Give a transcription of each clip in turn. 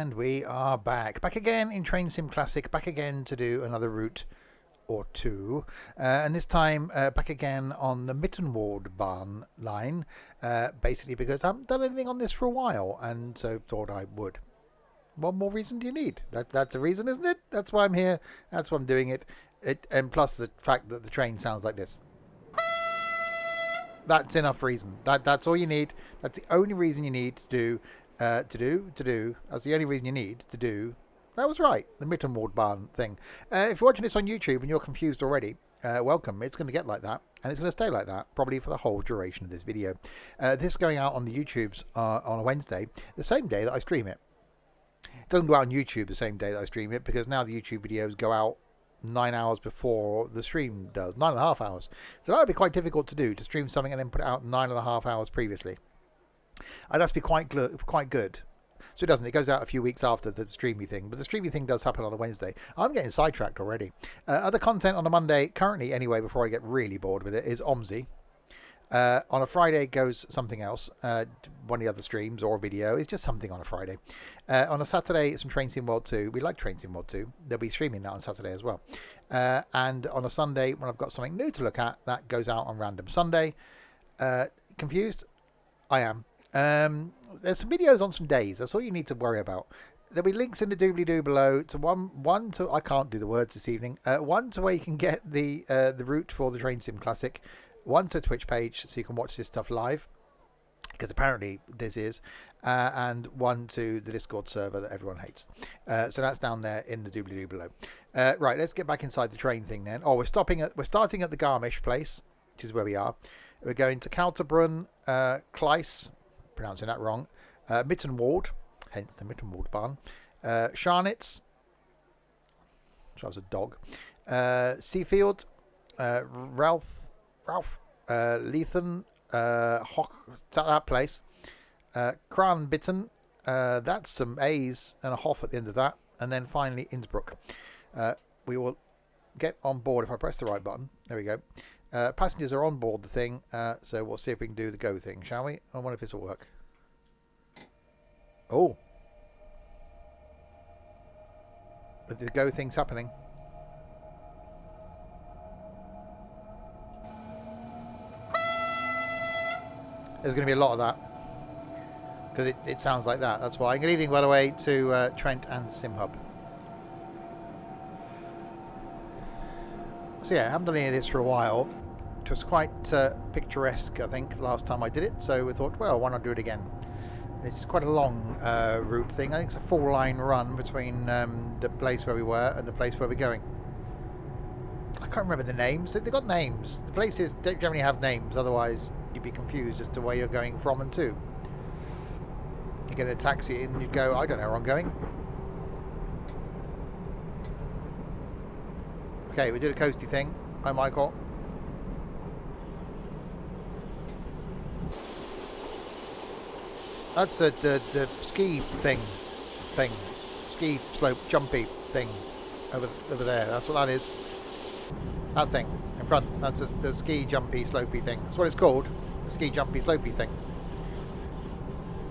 And we are back again in Train Sim Classic, back again to do another route or two, and this time back again on the Mittenwaldbahn line, basically because I haven't done anything on this for a while, and so thought I would. What more reason do you need? That's a reason, isn't it? That's why I'm here, that's why I'm doing it, and plus the fact that the train sounds like this. That's enough reason. That's all you need. That's the only reason you need to do. That's the only reason you need to do. That was right, the Mittenwaldbahn thing. If you're watching this on YouTube and you're confused already, welcome. It's going to get like that, and it's going to stay like that, probably for the whole duration of this video. This is going out on the YouTubes on a Wednesday, the same day that I stream it. It doesn't go out on YouTube the same day that I stream it, because now the YouTube videos go out 9 hours before the stream does, 9.5 hours. So that would be quite difficult to do, to stream something and then put it out 9.5 hours previously. I'd have to be quite good. So it doesn't. It goes out a few weeks after the streamy thing. But the streamy thing does happen on a Wednesday. I'm getting sidetracked already. Other content on a Monday, currently anyway, before I get really bored with it, is OMSI. On a Friday goes something else. One of the other streams or a video. It's just something on a Friday. On a Saturday, it's some Train Sim World 2. We like Train Sim World 2. They'll be streaming that on Saturday as well. And on a Sunday, when I've got something new to look at, that goes out on Random Sunday. Confused? I am. There's some videos on some days. That's all you need to worry about. There'll be links in the doobly-doo below to one to, I can't do the words this evening, one to where you can get the route for the Train Sim Classic, one to Twitch page so you can watch this stuff live, because apparently this is, and one to the Discord server that everyone hates. So that's down there in the doobly-doo below. Right, let's get back inside the train thing then. Oh, we're starting at the Garmisch place, which is where we are. We're going to Kalterbrunn, Kleis, pronouncing that wrong, Mittenwald, hence the Mittenwaldbahn, Scharnitz, which was a dog, Seafield, Ralph, Leithen, that place, Kranbitten, that's some A's and a Hoff at the end of that, and then finally Innsbruck. We will get on board if I press the right button. There we go. Passengers are on board the thing, so we'll see if we can do the go thing, shall we? I wonder if this will work. Oh. But the go thing's happening. There's going to be a lot of that, because it sounds like that. That's why. Good evening, by the way, to Trent and SimHub. So yeah, I haven't done any of this for a while. It was quite picturesque, I think, last time I did it. So we thought, well, why not do it again? This is quite a long route thing. I think it's a 4-line run between the place where we were and the place where we're going. I can't remember the names. They've got names. The places don't generally have names, otherwise you'd be confused as to where you're going from and to. You get a taxi and you'd go, I don't know where I'm going. Okay, we did a coasty thing. Hi, Michael. That's the ski thing. Ski slope jumpy thing over there. That's what that is. That thing in front. That's the ski jumpy slopey thing. That's what it's called. The ski jumpy slopey thing.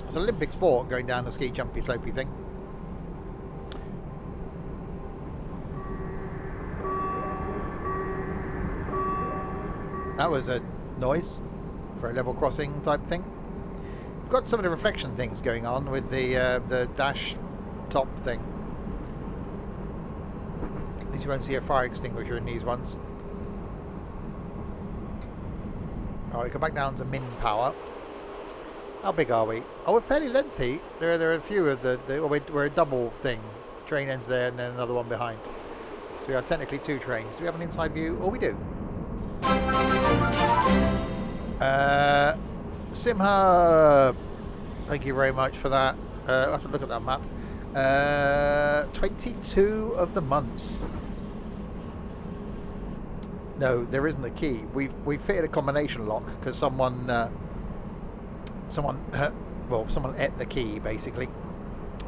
It's an Olympic sport, going down the ski jumpy slopey thing. That was a noise for a level crossing type thing. We've got some of the reflection things going on with the dash top thing. At least you won't see a fire extinguisher in these ones. Alright, we go back down to min power. How big are we? Oh, we're fairly lengthy. There are a few of we're a double thing. Train ends there and then another one behind. So we are technically 2 trains. Do we have an inside view? Oh, we do. SimHub, thank you very much for that. I'll have to look at that map. 22 of the months. No, there isn't a key. We've fitted a combination lock because someone ate the key basically.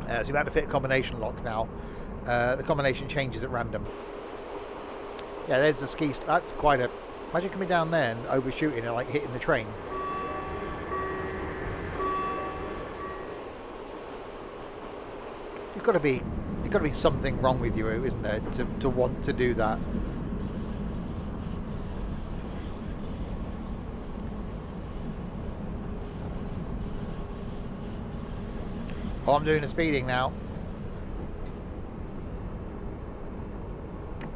So we've had to fit a combination lock now. The combination changes at random. Yeah, there's the ski. That's quite a. Imagine coming down there and overshooting and like hitting the train. got to be something wrong with you, isn't there, to want to do that? Oh, I'm doing the speeding now.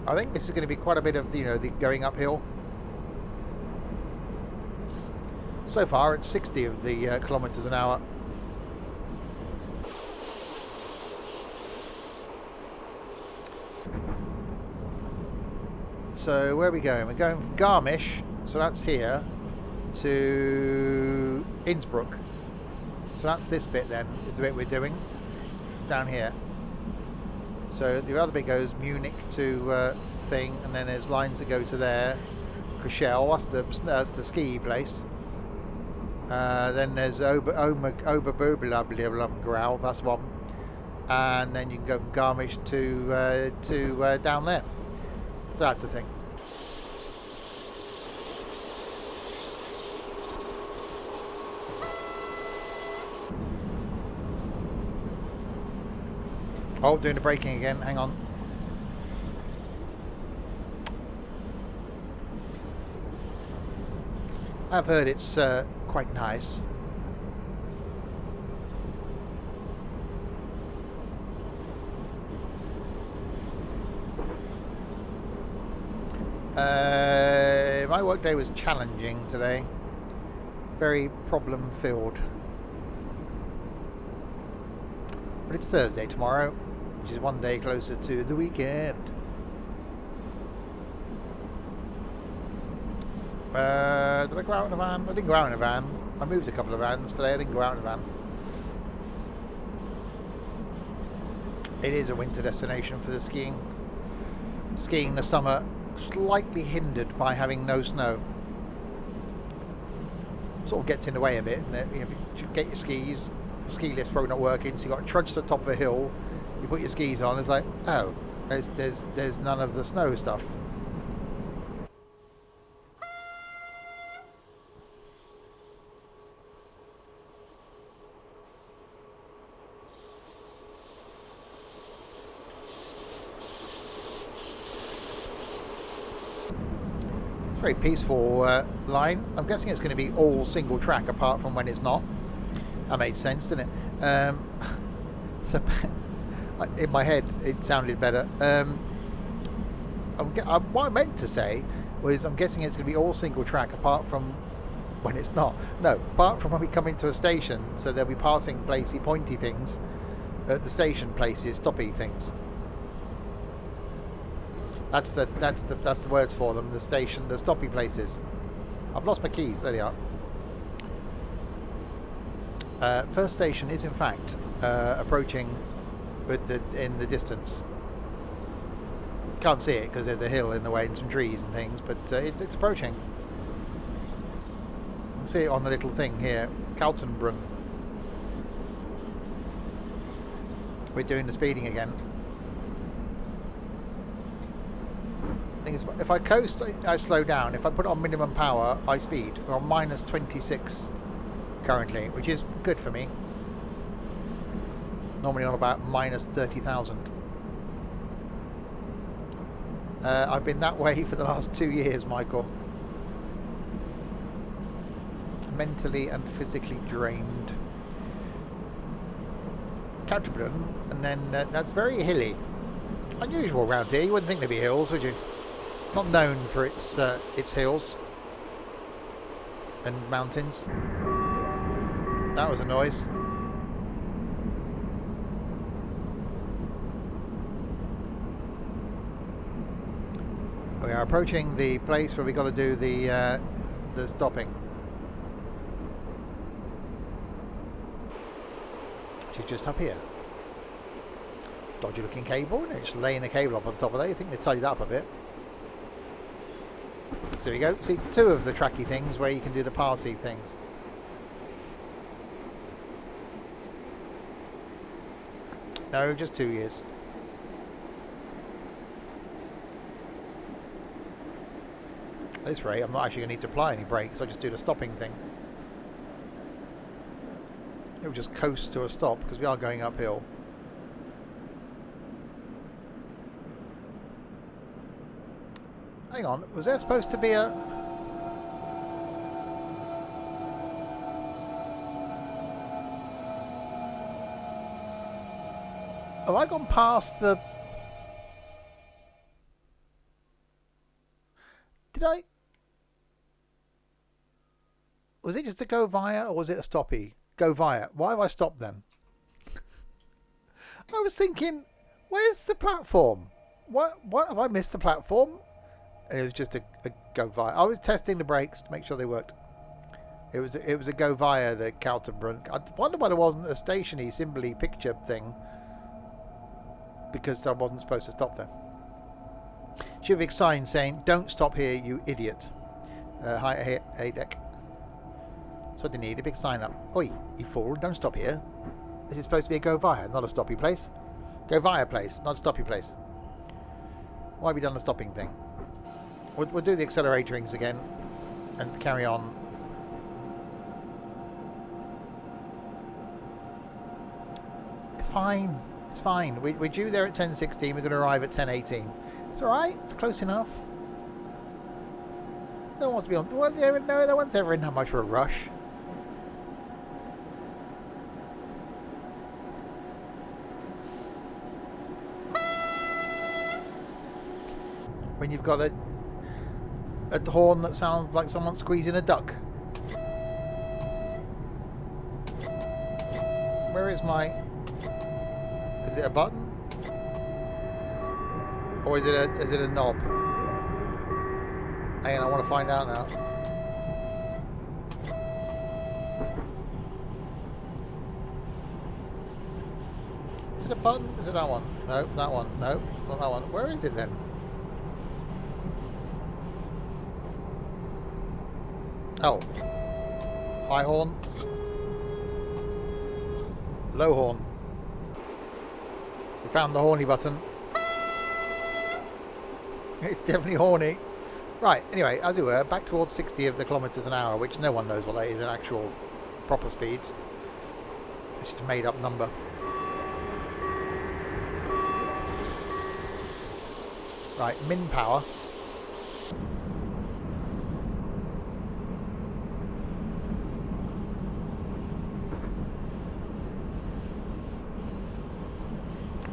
I think this is going to be quite a bit of, you know, the going uphill. So far, it's 60 of the kilometers an hour. So where are we going? We're going from Garmisch, so that's here, to Innsbruck. So that's this bit then, is the bit we're doing, down here. So the other bit goes Munich to thing, and then there's lines that go to there. Kuschel, that's the ski place. Then there's Oberböbelgrau, that's one. And then you can go from Garmisch to down there. So that's the thing. Oh, doing the braking again. Hang on. I've heard it's quite nice. My work day was challenging today. Very problem filled. But it's Thursday tomorrow, which is one day closer to the weekend. Did I go out in a van? I didn't go out in a van. I moved a couple of vans today. I didn't go out in a van. It is a winter destination for the skiing. Skiing in the summer, slightly hindered by having no snow. Sort of gets in the way a bit. You know, if you get your skis, the ski lift's probably not working, so you've got to trudge to the top of a hill. You put your skis on. It's like, oh, there's none of the snow stuff. Very peaceful line. I'm guessing it's going to be all single track apart from when it's not. That made sense, didn't it? So in my head it sounded better. What I meant to say was I'm guessing it's going to be all single track apart from when it's not. No, apart from when we come into a station, so there'll be passing placey pointy things at the station places, stoppy things. That's the words for them. The station, the stoppy places. I've lost my keys. There they are. First station is in fact approaching, in the distance. Can't see it because there's a hill in the way and some trees and things, but it's approaching. You can see it on the little thing here, Kaltenbrunn. We're doing the speeding again. Thing is, if I coast, I slow down. If I put it on minimum power, I speed. We're on minus 26 currently, which is good for me. Normally on about minus 30,000. I've been that way for the last 2 years, Michael. Mentally and physically drained. Kaltenbrunn, and then that's very hilly. Unusual around here. You wouldn't think there'd be hills, would you? Not known for its hills and mountains. That was a noise. We are approaching the place where we got to do the stopping, which is just up here. Dodgy looking cable, and it's laying a cable up on top of there. You think they tidied up a bit. So there we go. See, 2 of the tracky things where you can do the passy things. No, just 2 years. At this rate, I'm not actually going to need to apply any brakes. I just do the stopping thing. It will just coast to a stop because we are going uphill. Hang on, was there supposed to be a... Have I gone past the... Did I... Was it just a go via or was it a stoppy? Go via. Why have I stopped then? I was thinking, where's the platform? What have I missed the platform? And it was just a go via. I was testing the brakes to make sure they worked. It was a go via the Kaltenbrunn. I wonder why there wasn't a stationy symbol-y picture thing, because I wasn't supposed to stop there. Should have a big sign saying, "Don't stop here, you idiot." Hi, A deck. That's what they need. A big sign up. Oi, you fool! Don't stop here. This is supposed to be a go via, not a stoppy place. Go via place, not a stoppy place. Why have we done the stopping thing? We'll do the acceleratorings again and carry on. It's fine. It's fine. We're due there at 10:16. We're going to arrive at 10:18. It's all right. It's close enough. No one wants to be on. No one's ever in that much of a rush. When you've got a horn that sounds like someone squeezing a duck. Where is my... Is it a button? Or is it a knob? Hang on, I want to find out now. Is it a button? Is it that one? No, that one. No, not that one. Where is it then? Oh. High horn. Low horn. We found the horny button. It's definitely horny. Right, anyway, as we were, back towards 60 of the kilometres an hour, which no one knows what that is in actual proper speeds. It's just a made up number. Right, min power.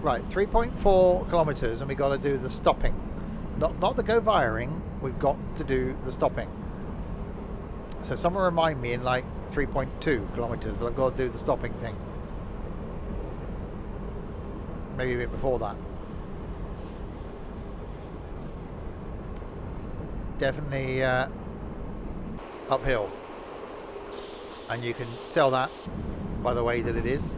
Right, 3.4 kilometres and we've got to do the stopping. Not the go viring, we've got to do the stopping. So someone remind me in like 3.2 kilometres that I've got to do the stopping thing. Maybe a bit before that. It's definitely uphill. And you can tell that by the way that it is.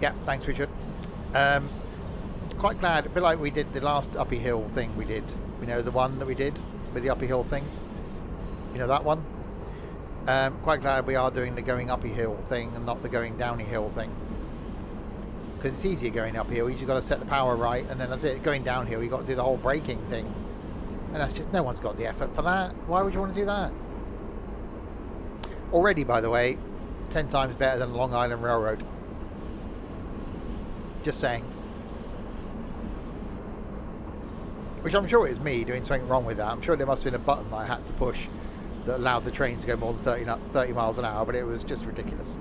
Yeah, thanks Richard. Quite glad, a bit like we did the last uppy hill thing we did. You know, the one that we did with the uppy hill thing. You know that one? Quite glad we are doing the going uppy hill thing and not the going downy hill thing. Because it's easier going uphill, you just got to set the power right and then that's it. Going downhill, you've got to do the whole braking thing. And that's just, no one's got the effort for that. Why would you want to do that? Already, by the way, 10 times better than Long Island Railroad. Just saying. Which I'm sure it was me doing something wrong with that. I'm sure there must have been a button that I had to push that allowed the train to go more than 30 miles an hour, but it was just ridiculous.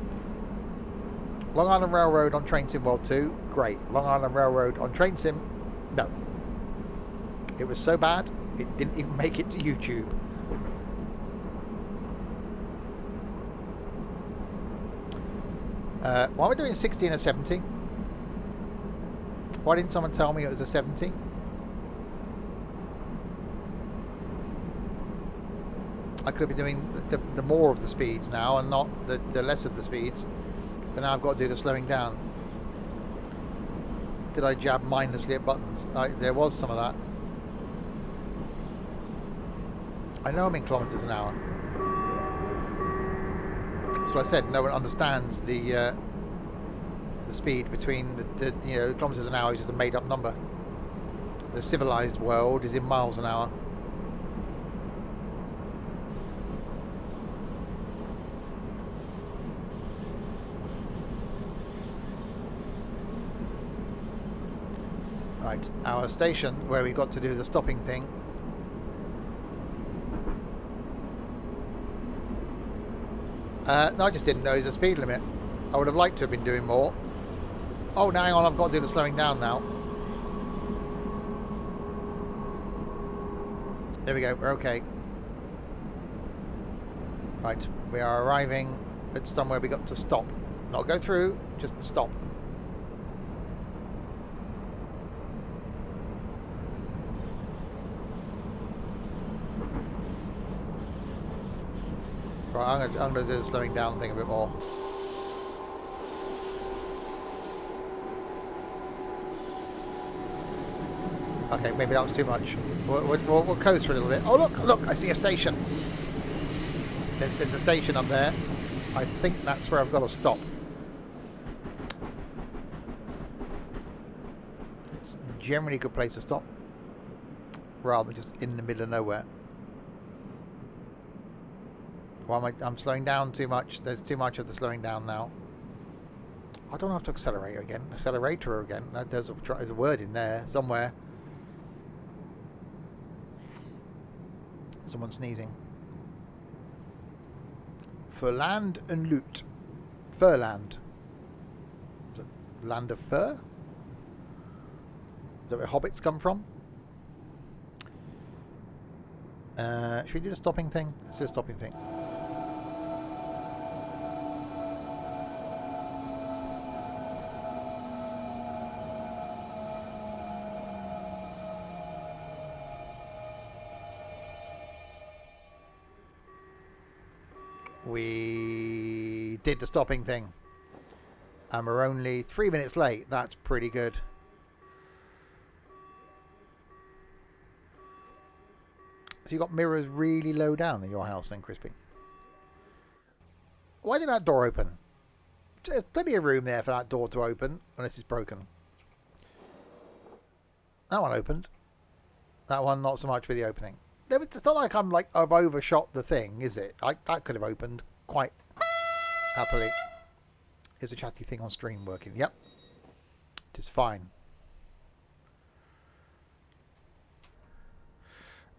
Long Island Railroad on Train Sim World 2, great. Long Island Railroad on Train Sim, no. It was so bad, it didn't even make it to YouTube. Why am I doing 60 and a 70? Why didn't someone tell me it was a 70? I could be doing the more of the speeds now and not the less of the speeds. But now I've got to do the slowing down. Did I jab mindlessly at buttons? There was some of that. I know I'm in kilometres an hour. That's what I said. No one understands the speed between the kilometres an hour is just a made up number. The civilized world is in miles an hour. Right, our station where we got to do the stopping thing. No, I just didn't know there's a speed limit. I would have liked to have been doing more. Oh, now hang on, I've got to do the slowing down now. There we go, we're okay. Right, we are arriving at somewhere we got to stop. Not go through, just stop. Right, I'm going to do the slowing down thing a bit more. Okay, maybe that was too much. We'll coast for a little bit. Oh, look, I see a station. There's a station up there. I think that's where I've got to stop. It's generally a good place to stop, rather than just in the middle of nowhere. Well, I'm slowing down too much. There's too much of the slowing down now. I don't have to accelerate again. Accelerator again. There's a word in there somewhere. Someone sneezing. For land and loot. Furland. Is it land of fur? Is that where hobbits come from? Should we do the stopping thing? Let's do the stopping thing. We did the stopping thing. And we're only 3 minutes late. That's pretty good. So you got mirrors really low down in your house then, Crispy? Why did that door open? There's plenty of room there for that door to open, unless it's broken. That one opened. That one not so much with the opening. It's not like I've overshot the thing, is it? That could have opened quite happily. Is the chatty thing on stream working? Yep. It is fine.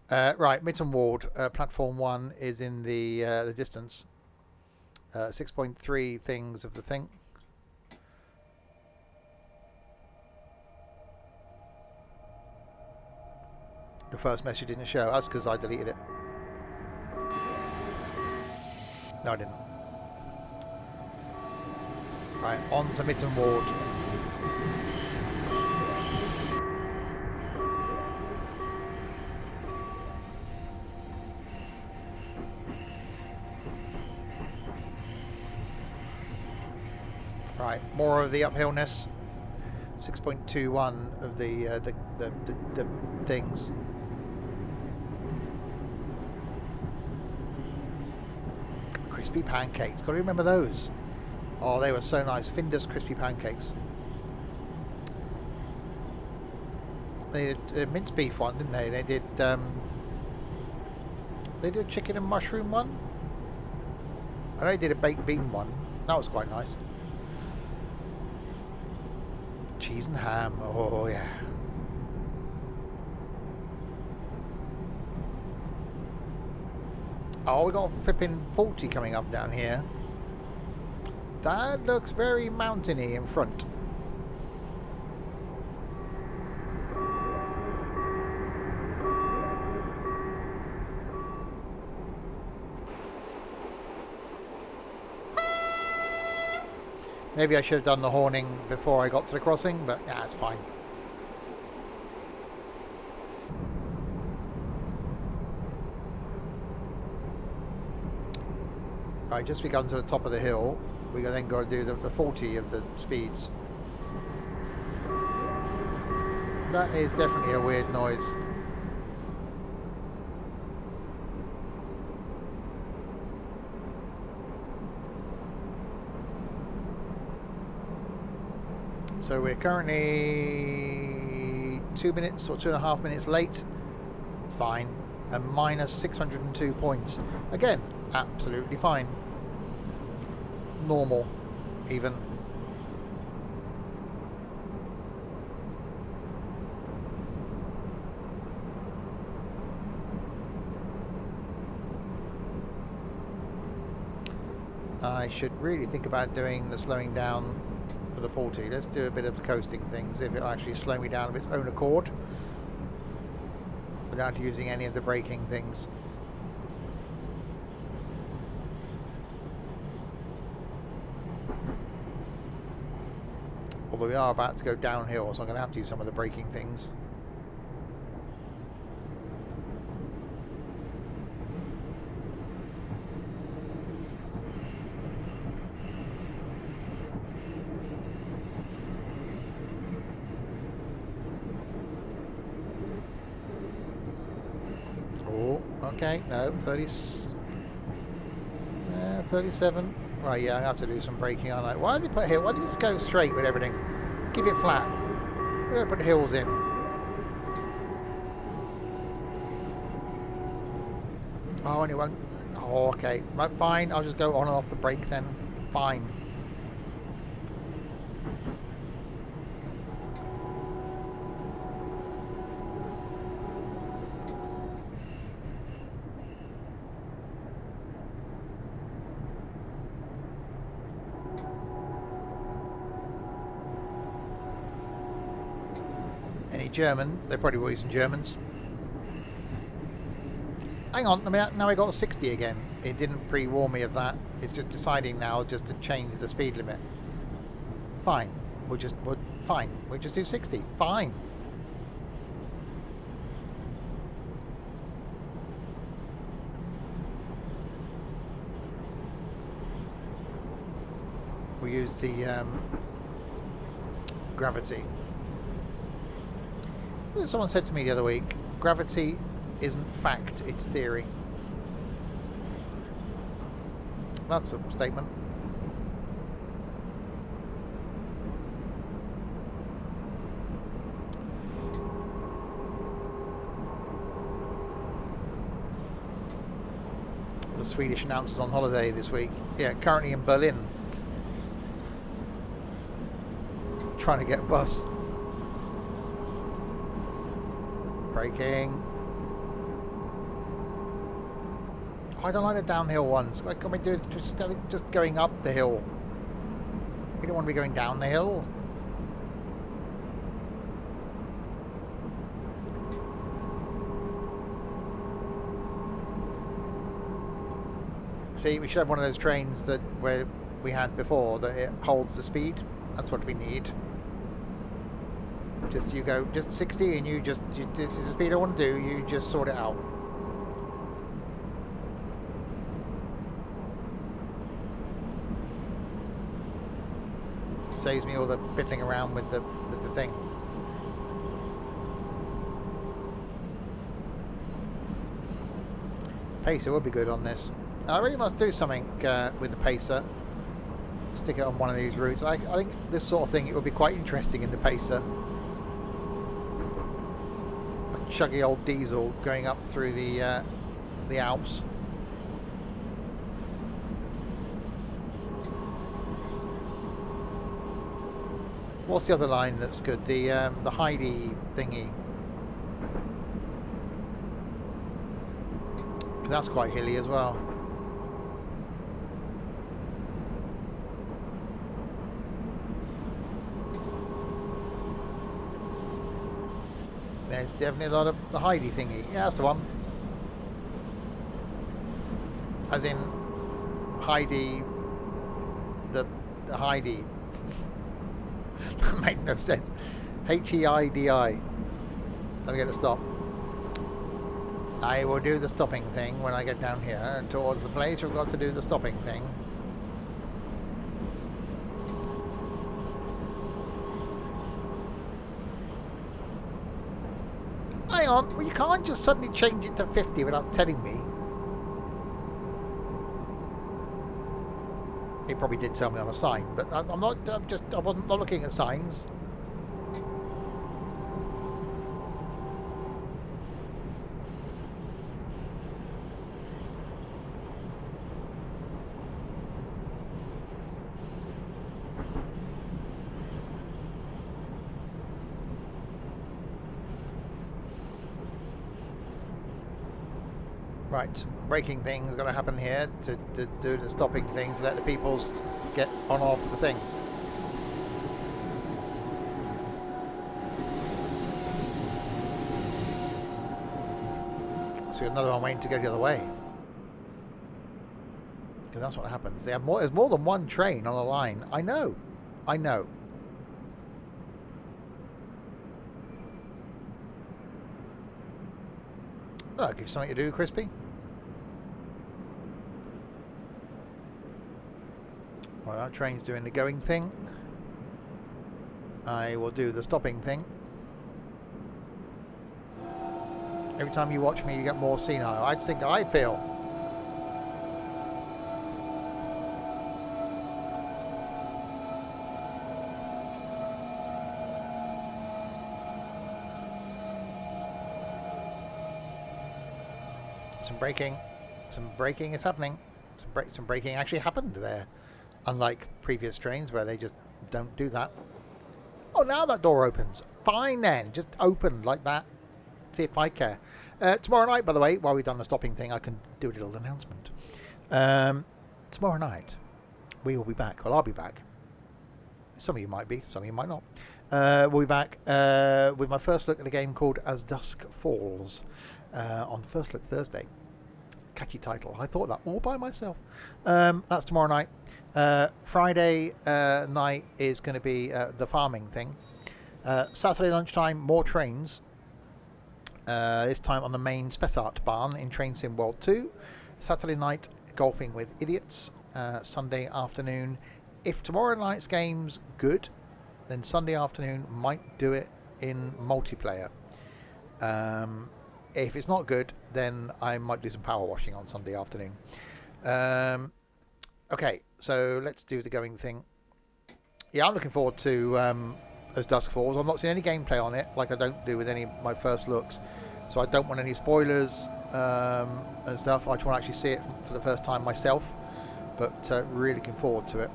Right, Mittenwald, platform 1 is in the distance. 6.3 things of the thing. The first message didn't show. That's because I deleted it. No, I didn't. Right, on to Mittenwald. Right, more of the uphillness. 6.21 of the things. Crispy pancakes. Got to remember those. Oh, they were so nice. Finder's crispy pancakes. They did a minced beef one, didn't they? They did chicken and mushroom one. I know they did a baked bean one. That was quite nice. Cheese and ham. Oh yeah. Oh, we got flipping 40 coming up down here. That looks very mountainy in front. Maybe I should have done the horning before I got to the crossing, but yeah, it's fine. Right, just we come to the top of the hill, we then got to do the 40 of the speeds. That is definitely a weird noise. So we're currently 2 minutes or 2.5 minutes late. It's fine. And minus 602 points. Again, absolutely fine. Normal, even. I should really think about doing the slowing down for the 40. Let's do a bit of the coasting things, if it'll actually slow me down of its own accord without using any of the braking things. Although we are about to go downhill, so I'm going to have to use some of the braking things. Okay, no, 37. Right, yeah, I have to do some braking, aren't I? Why did they put hill? Why did you just go straight with everything? Keep it flat. We don't put hills in. Oh, and it won't. Oh, okay. Right, fine. I'll just go on and off the brake then. Fine. German, they probably were using Germans. Hang on, I mean, now I got a 60 again. It didn't pre-warn me of that. It's just deciding now just to change the speed limit. Fine, we'll just do 60. Fine. We'll use the gravity. Someone said to me the other week, gravity isn't fact, it's theory. That's a statement. The Swedish announcer's on holiday this week. Yeah, currently in Berlin. Trying to get a bus. Braking. I don't like the downhill ones. Why can't we do it just going up the hill? We don't want to be going down the hill. See, we should have one of those trains that where we had before that it holds the speed. That's what we need. Just you go just 60 and this is the speed I want to do, you just sort it out. Saves me all the fiddling around with the thing. Pacer would be good on this. I really must do something with the Pacer. Stick it on one of these routes. I think this sort of thing, it would be quite interesting in the Pacer. Chuggy old diesel going up through the Alps. What's the other line that's good? The Heidi thingy. That's quite hilly as well. There's definitely a lot of the Heidi thingy. Yeah, that's the one. As in Heidi, the Heidi. That made no sense. H-E-I-D-I. Let me get a stop. I will do the stopping thing when I get down here towards the place. We've got to do the stopping thing. Hang on, well, you can't just suddenly change it to 50 without telling me. He probably did tell me on a sign, but I wasn't looking at signs. Right, braking thing is going to happen here to do the stopping thing to let the peoples get on off the thing. So another one waiting to go the other way. Because that's what happens. They have more. There's more than one train on a line. I know. I know. Oh, give you something to do, Crispy. Well, that train's doing the going thing. I will do the stopping thing. Every time you watch me, you get more senile. I think I feel. Some braking is happening. Some braking actually happened there, unlike previous trains where they just don't do that. Oh, now that door opens. Fine then, just open like that. See if I care. Tomorrow night, by the way, while we've done the stopping thing, I can do a little announcement. Tomorrow night, we will be back. Well, I'll be back. Some of you might be, some of you might not. We'll be back with my first look at a game called As Dusk Falls on First Look Thursday. Catchy title. I thought that all by myself. That's tomorrow night. Friday night is going to be the farming thing. Saturday lunchtime, more trains. This time on the main Spessartbahn in Train Sim World 2. Saturday night, golfing with idiots. Sunday afternoon. If tomorrow night's game's good, then Sunday afternoon might do it in multiplayer. If it's not good, then I might do some power washing on Sunday afternoon. Okay, so let's do the going thing. Yeah, I'm looking forward to As Dusk Falls. I've not seen any gameplay on it, like I don't do with any of my first looks. So I don't want any spoilers and stuff. I just want to actually see it for the first time myself. But really looking forward to it.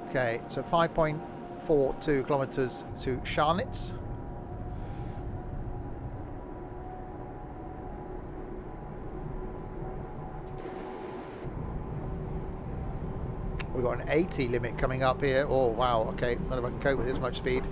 Okay, so 5.42 kilometers to Scharnitz. We've got an 80 limit coming up here. Oh, wow. Okay, I don't know if I can cope with this much speed.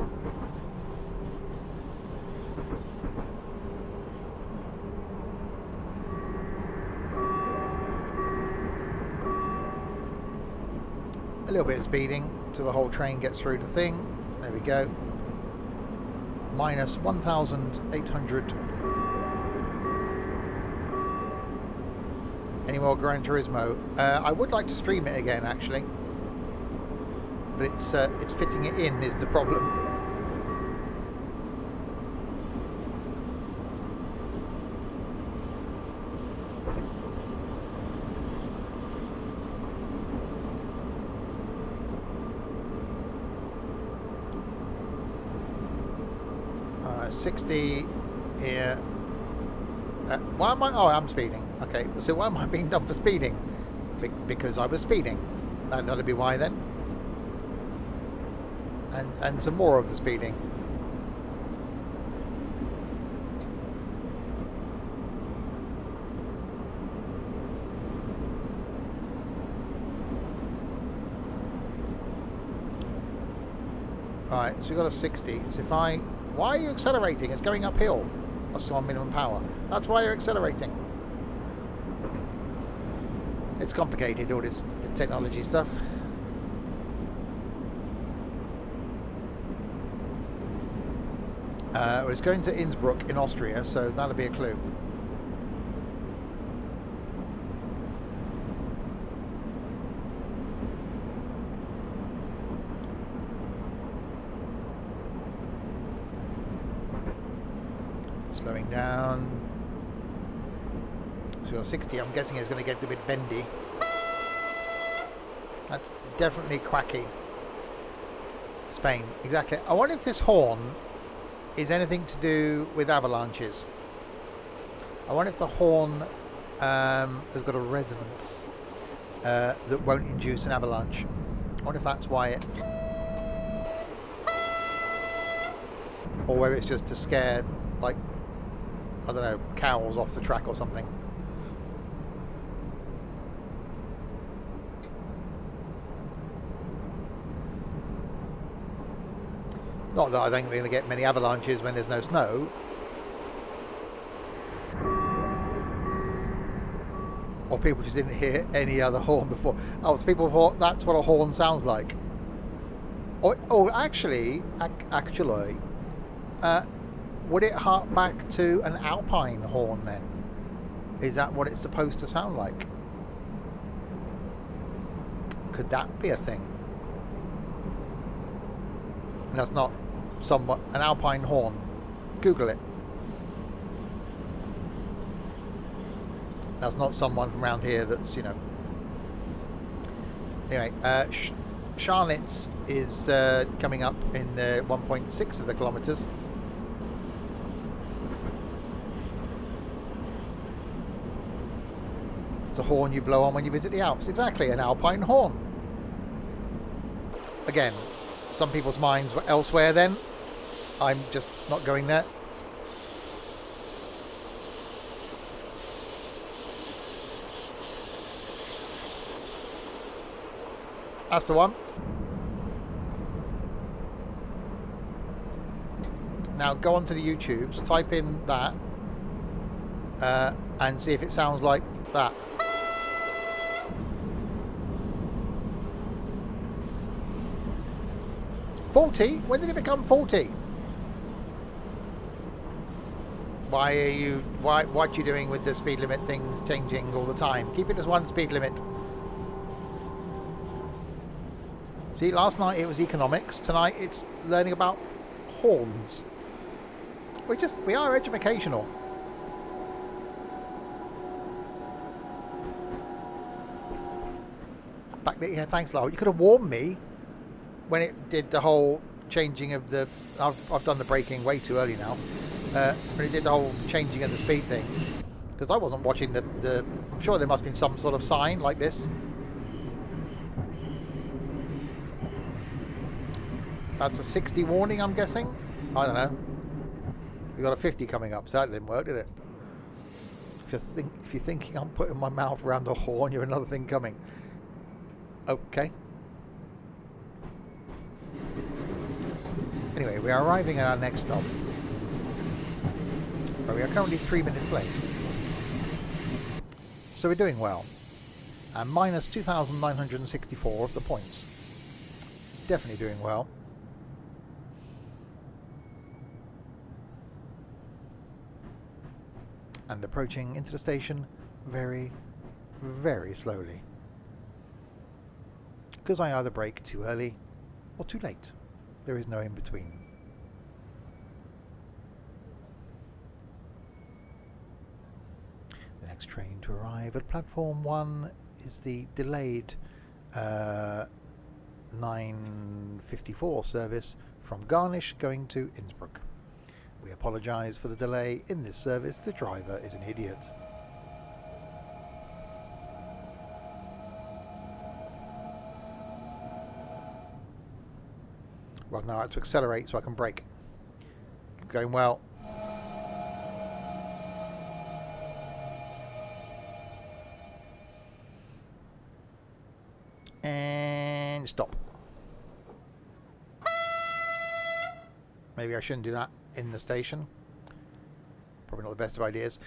A little bit of speeding till the whole train gets through the thing. There we go. Minus 1,800. Any more Gran Turismo? I would like to stream it again, actually, but it's fitting it in is the problem. Uh, 60 here. Why am I? Oh, I'm speeding. Okay, so why am I being done for speeding? Because I was speeding. That'll be why then. And some more of the speeding. Alright, so we've got a 60. So if I... Why are you accelerating? It's going uphill. That's still on minimum power. That's why you're accelerating. It's complicated, all this the technology stuff. It's going to Innsbruck in Austria, so that'll be a clue. Slowing down. So your 60, I'm guessing, is going to get a bit bendy. That's definitely quacky. Spain, exactly. I wonder if this horn is anything to do with avalanches. I wonder if the horn has got a resonance that won't induce an avalanche. I wonder if that's why it... Or whether it's just to scare, like, I don't know, cows off the track or something. Not that I think we're going to get many avalanches when there's no snow. Or people just didn't hear any other horn before. Oh, so people thought that's what a horn sounds like. Or actually, would it hark back to an alpine horn then? Is that what it's supposed to sound like? Could that be a thing? And that's not somewhat an alpine horn. Google it. That's not someone from around here that's, you know. Anyway, Charlotte is coming up in 1.6 of the kilometres. It's a horn you blow on when you visit the Alps. Exactly, an alpine horn. Again, some people's minds were elsewhere then. I'm just not going there. That's the one. Now go onto the YouTubes, type in that, and see if it sounds like that. Faulty? When did it become faulty? Why are you? What are you doing with the speed limit things changing all the time? Keep it as one speed limit. See, last night it was economics. Tonight it's learning about horns. We are educational. Back there, yeah, thanks, Lyle. You could have warned me when it did the whole changing of the. I've done the braking way too early now. When it did the whole changing of the speed thing, because I wasn't watching the. I'm sure there must have been some sort of sign like this. That's a 60 warning, I'm guessing. I don't know. We got a 50 coming up, so that didn't work, did it? If you're thinking I'm putting my mouth around the horn, you're another thing coming. Okay. Anyway, we are arriving at our next stop. But we are currently 3 minutes late. So we're doing well. And minus 2,964 of the points. Definitely doing well. And approaching into the station very, very slowly. Because I either brake too early or too late. There is no in between. The next train to arrive at platform 1 is the delayed 9:54 service from Garnisch going to Innsbruck. We apologise for the delay in this service. The driver is an idiot. Well, now I have to accelerate so I can brake. Going well. And stop. Maybe I shouldn't do that in the station. Probably not the best of ideas.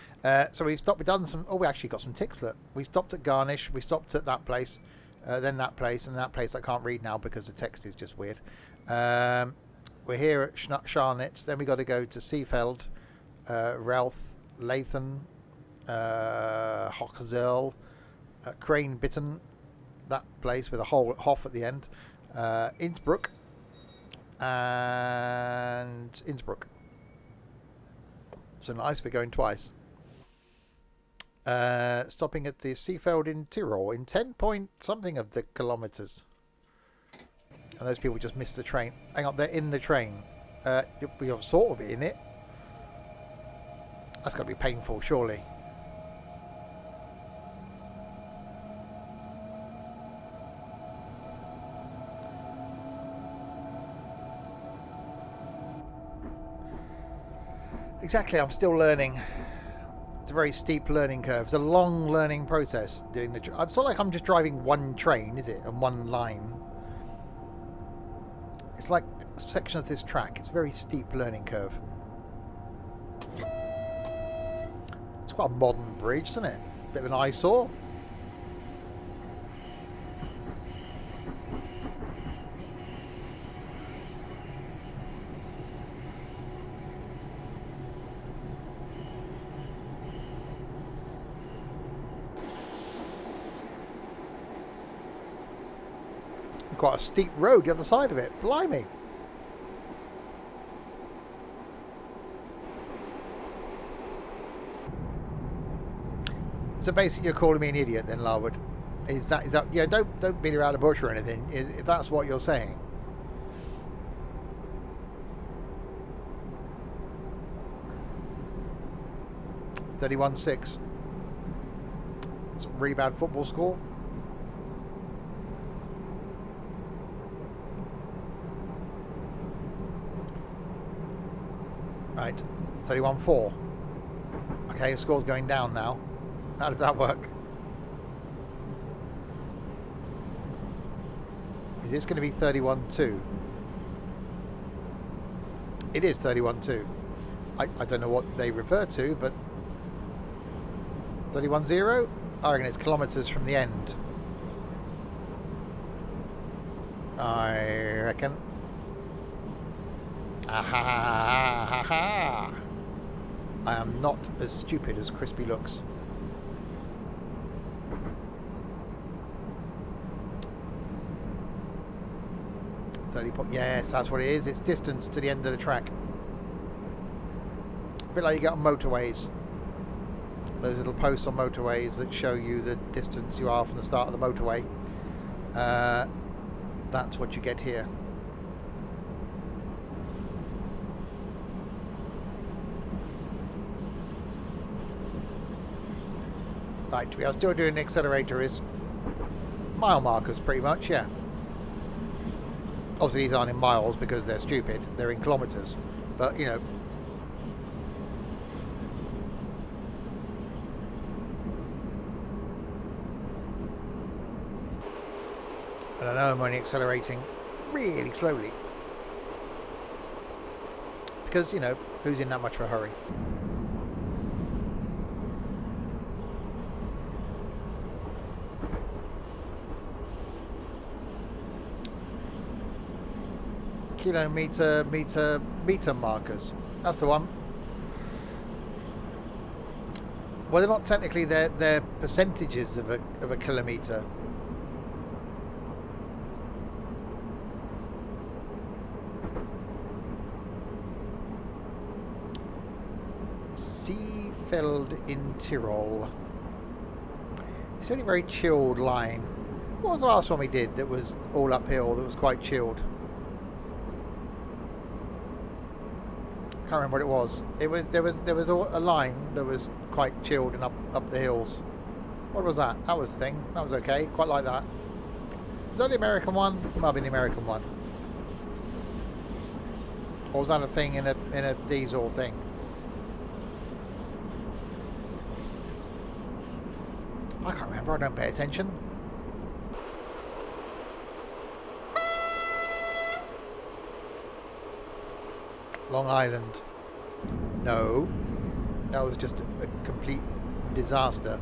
So we've stopped. We've done some. Oh, we actually got some ticks. Look, we stopped at Garnisch. We stopped at that place, then that place, and that place I can't read now because the text is just weird. We're here at Scharnitz. Then we got to go to Seefeld, Ralph, Lathen, Hawksville, Crane Bitten, that place with a whole Hof at the end, Innsbruck, and Innsbruck. So nice, we're going twice. Stopping at the Seefeld in Tyrol in 10 point something of the kilometres. And those people just missed the train. Hang on, they're in the train. We are sort of in it. That's got to be painful, surely. Exactly, I'm still learning. It's a very steep learning curve. It's a long learning process doing the... It's not like I'm just driving one train, is it? And one line. It's like a section of this track. It's a very steep learning curve. It's quite a modern bridge, isn't it? Bit of an eyesore. Quite a steep road the other side of it. Blimey. So basically, you're calling me an idiot, then, Larwood? Is that? Yeah, don't beat around the bush or anything. If that's what you're saying. $31-6. It's a really bad football score. Right, 31-4. Okay, the score's going down now. How does that work? Is this going to be 31-2? It is 31-2. I don't know what they refer to, but 31-0? I reckon it's kilometres from the end. I reckon. Aha! I am not as stupid as Crispy looks. Yes, that's what it is. It's distance to the end of the track. A bit like you get on motorways. Those little posts on motorways that show you the distance you are from the start of the motorway. That's what you get here. Right, we are still doing the accelerator is mile markers pretty much, yeah. Obviously these aren't in miles because they're stupid, they're in kilometres, but you know. And I know I'm only accelerating really slowly because, you know, who's in that much of a hurry? Meter markers. That's the one. Well, they're not technically, they're percentages of a kilometre. Seefeld in Tyrol. It's only a very chilled line. What was the last one we did that was all uphill, that was quite chilled? I can't remember what it was. There was a line that was quite chilled and up the hills. What was that? That was the thing. That was okay. Quite like that. Was that the American one? Might have been the American one. Or was that a thing in a diesel thing? I can't remember. I don't pay attention. Long Island. No, that was just a complete disaster.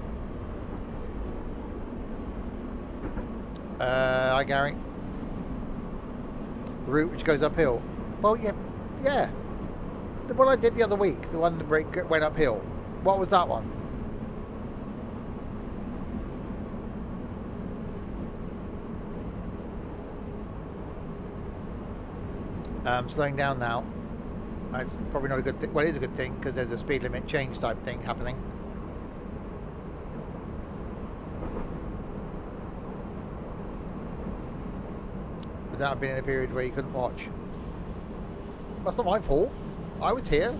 Hi Gary. The route which goes uphill. Well, yeah. The one I did the other week, the one that went uphill. What was that one? Slowing down now. It's probably not a good thing. Well, it is a good thing because there's a speed limit change type thing happening. Would that have been in a period where you couldn't watch? That's not my fault. I was here.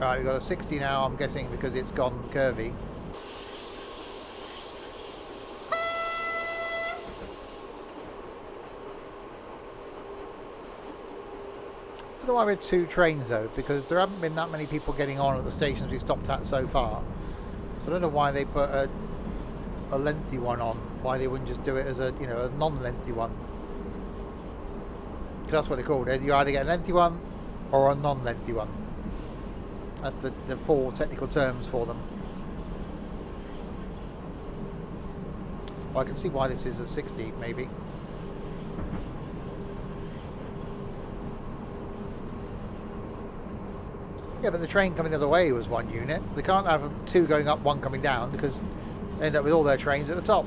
Right, we've got a 60 now, I'm guessing, because it's gone curvy. know why we had 2 trains though, because there haven't been that many people getting on at the stations we've stopped at so far. So I don't know why they put a lengthy one on. Why they wouldn't just do it as a, you know, a non-lengthy one. Because that's what they're called. You either get a lengthy one or a non-lengthy one. That's the 4 technical terms for them. Well, I can see why this is a 60 maybe. Yeah, but the train coming the other way was 1 unit. They can't have 2 going up, 1 coming down, because they end up with all their trains at the top.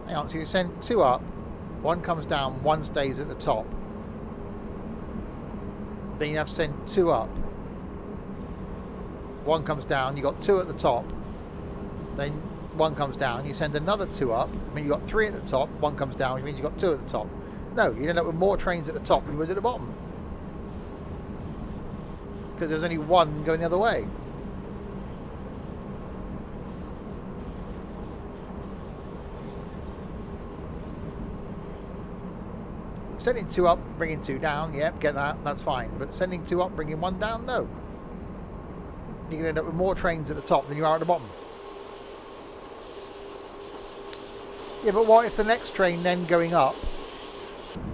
Hang on, so you send 2 up, 1 comes down, 1 stays at the top. Then you have to send 2 up, 1 comes down, you got 2 at the top. Then 1 comes down, you send another 2 up. I mean, you got 3 at the top, 1 comes down, which means you got 2 at the top. No, you end up with more trains at the top than you would at the bottom, because there's only 1 going the other way. Sending 2 up, bringing 2 down, yep, get that, that's fine. But sending 2 up, bringing 1 down, no. You're going to end up with more trains at the top than you are at the bottom. Yeah, but what if the next train then going up,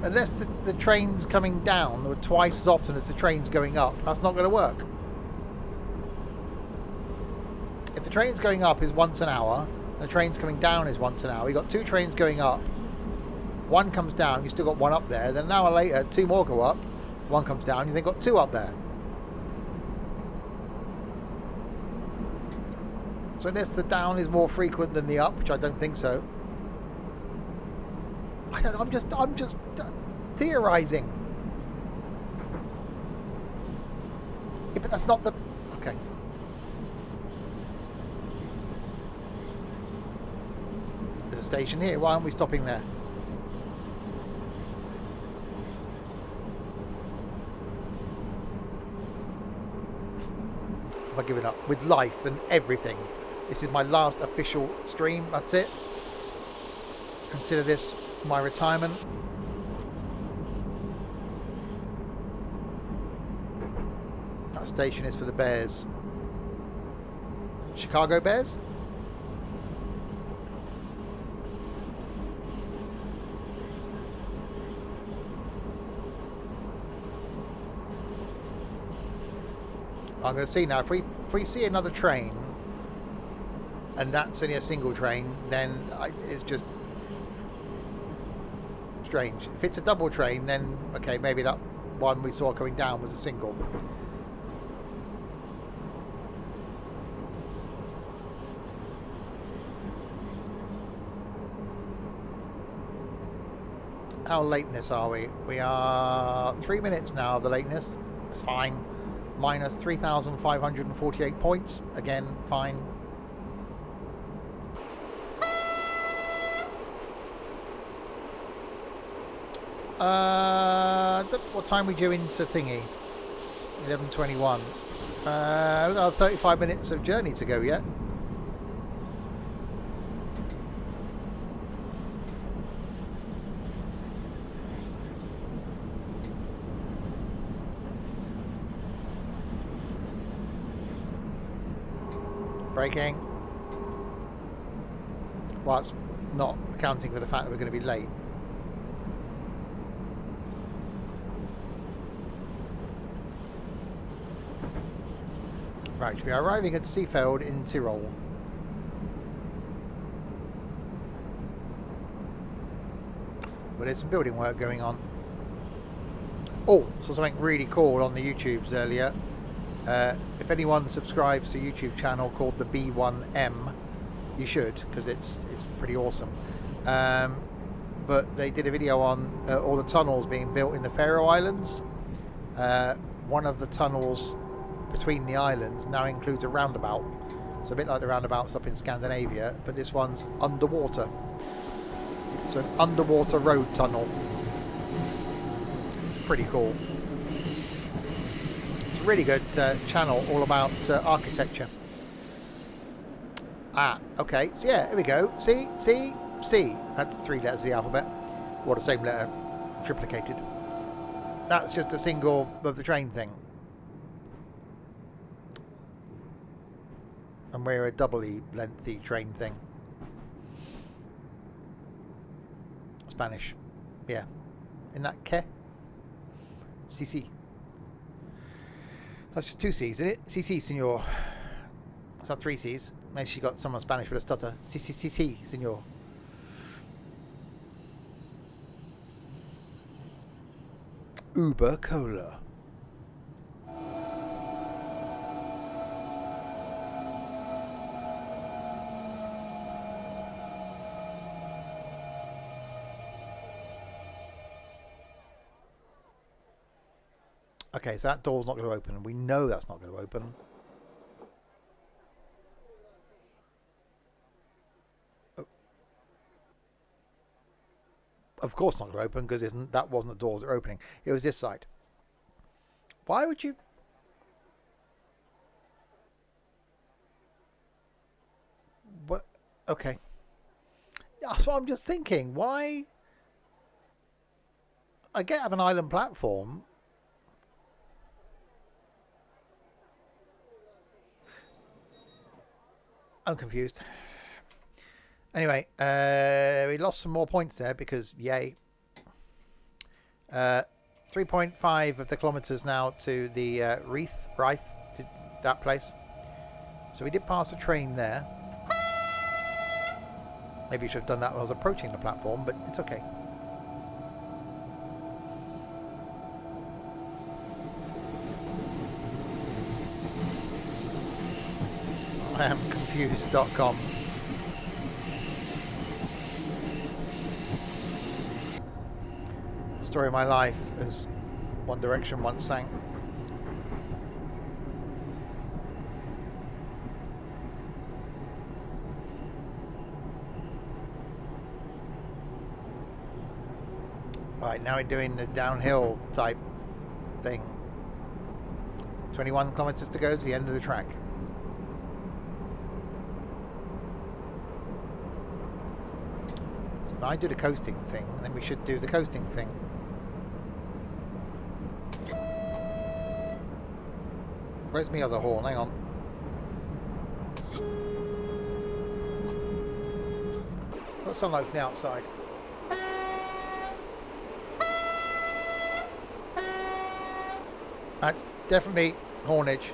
unless the train's coming down or twice as often as the train's going up, that's not going to work. If the train's going up is once an hour, and the train's coming down is once an hour, you've got 2 trains going up, 1 comes down, you've still got 1 up there, then an hour later 2 more go up, 1 comes down, you've then got 2 up there. So unless the down is more frequent than the up, which I don't think so. I'm just theorizing. Yeah, but that's not the... Okay. There's a station here, why aren't we stopping there? I've given up with life and everything. This is my last official stream, that's it. Consider this my retirement. That station is for the Bears. Chicago Bears? I'm going to see now, if we see another train and that's only a single train, then it's just strange. If it's a double train, then okay, maybe that one we saw coming down was a single. How lateness are we? We are 3 minutes now of the lateness. It's fine. Minus 3,548 points. Again, fine. What time we due into thingy? 11:21. We've got 35 minutes of journey to go yet. Braking. Well, it's not accounting for the fact that we're going to be late. Right, we are arriving at Seefeld in Tyrol. But there's some building work going on. Oh, saw something really cool on the YouTubes earlier. If anyone subscribes to a YouTube channel called the B1M, you should, because it's pretty awesome. But they did a video on all the tunnels being built in the Faroe Islands. one of the tunnels between the islands now includes a roundabout. So a bit like the roundabouts up in Scandinavia, but this one's underwater. So an underwater road tunnel. Pretty cool. It's a really good channel all about architecture. Ah, okay. So yeah, here we go. C. That's 3 letters of the alphabet. Or the same letter, triplicated. That's just a single of the train thing. And we're a doubly lengthy train thing. Spanish. Yeah. Isn't that que? CC. That's just 2 C's, isn't it? CC, senor. It's not 3 C's. Maybe she got someone Spanish with a stutter. CC, senor. Uber Cola. Okay, so that door's not going to open. We know that's not going to open. Oh. Of course not going to open, because that wasn't the doors that were opening. It was this side. Why would you... What? Okay. That's what I'm just thinking. Why... I get have an island platform... I'm confused. Anyway, we lost some more points there because, yay. 3.5 of the kilometres now to the Reith, to that place. So we did pass a train there. Maybe you should have done that when I was approaching the platform, but it's okay. I am confused.com. Story of my life, as One Direction once sang. Right, now we're doing the downhill type thing. 21 kilometers to go to the end of the track. So if I do the coasting thing, then we should do the coasting thing. Where's my other horn? Hang on. Got sunlight from the outside. That's definitely hornage.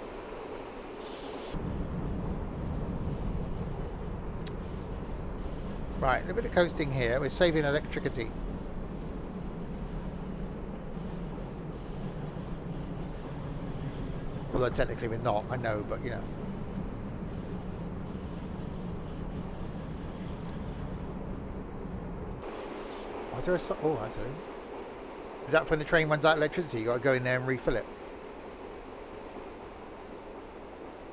Right, a little bit of coasting here. We're saving electricity. Although technically we're not, I know, but you know. Was there a... Oh, that's it. Is that when the train runs out of electricity? You got to go in there and refill it.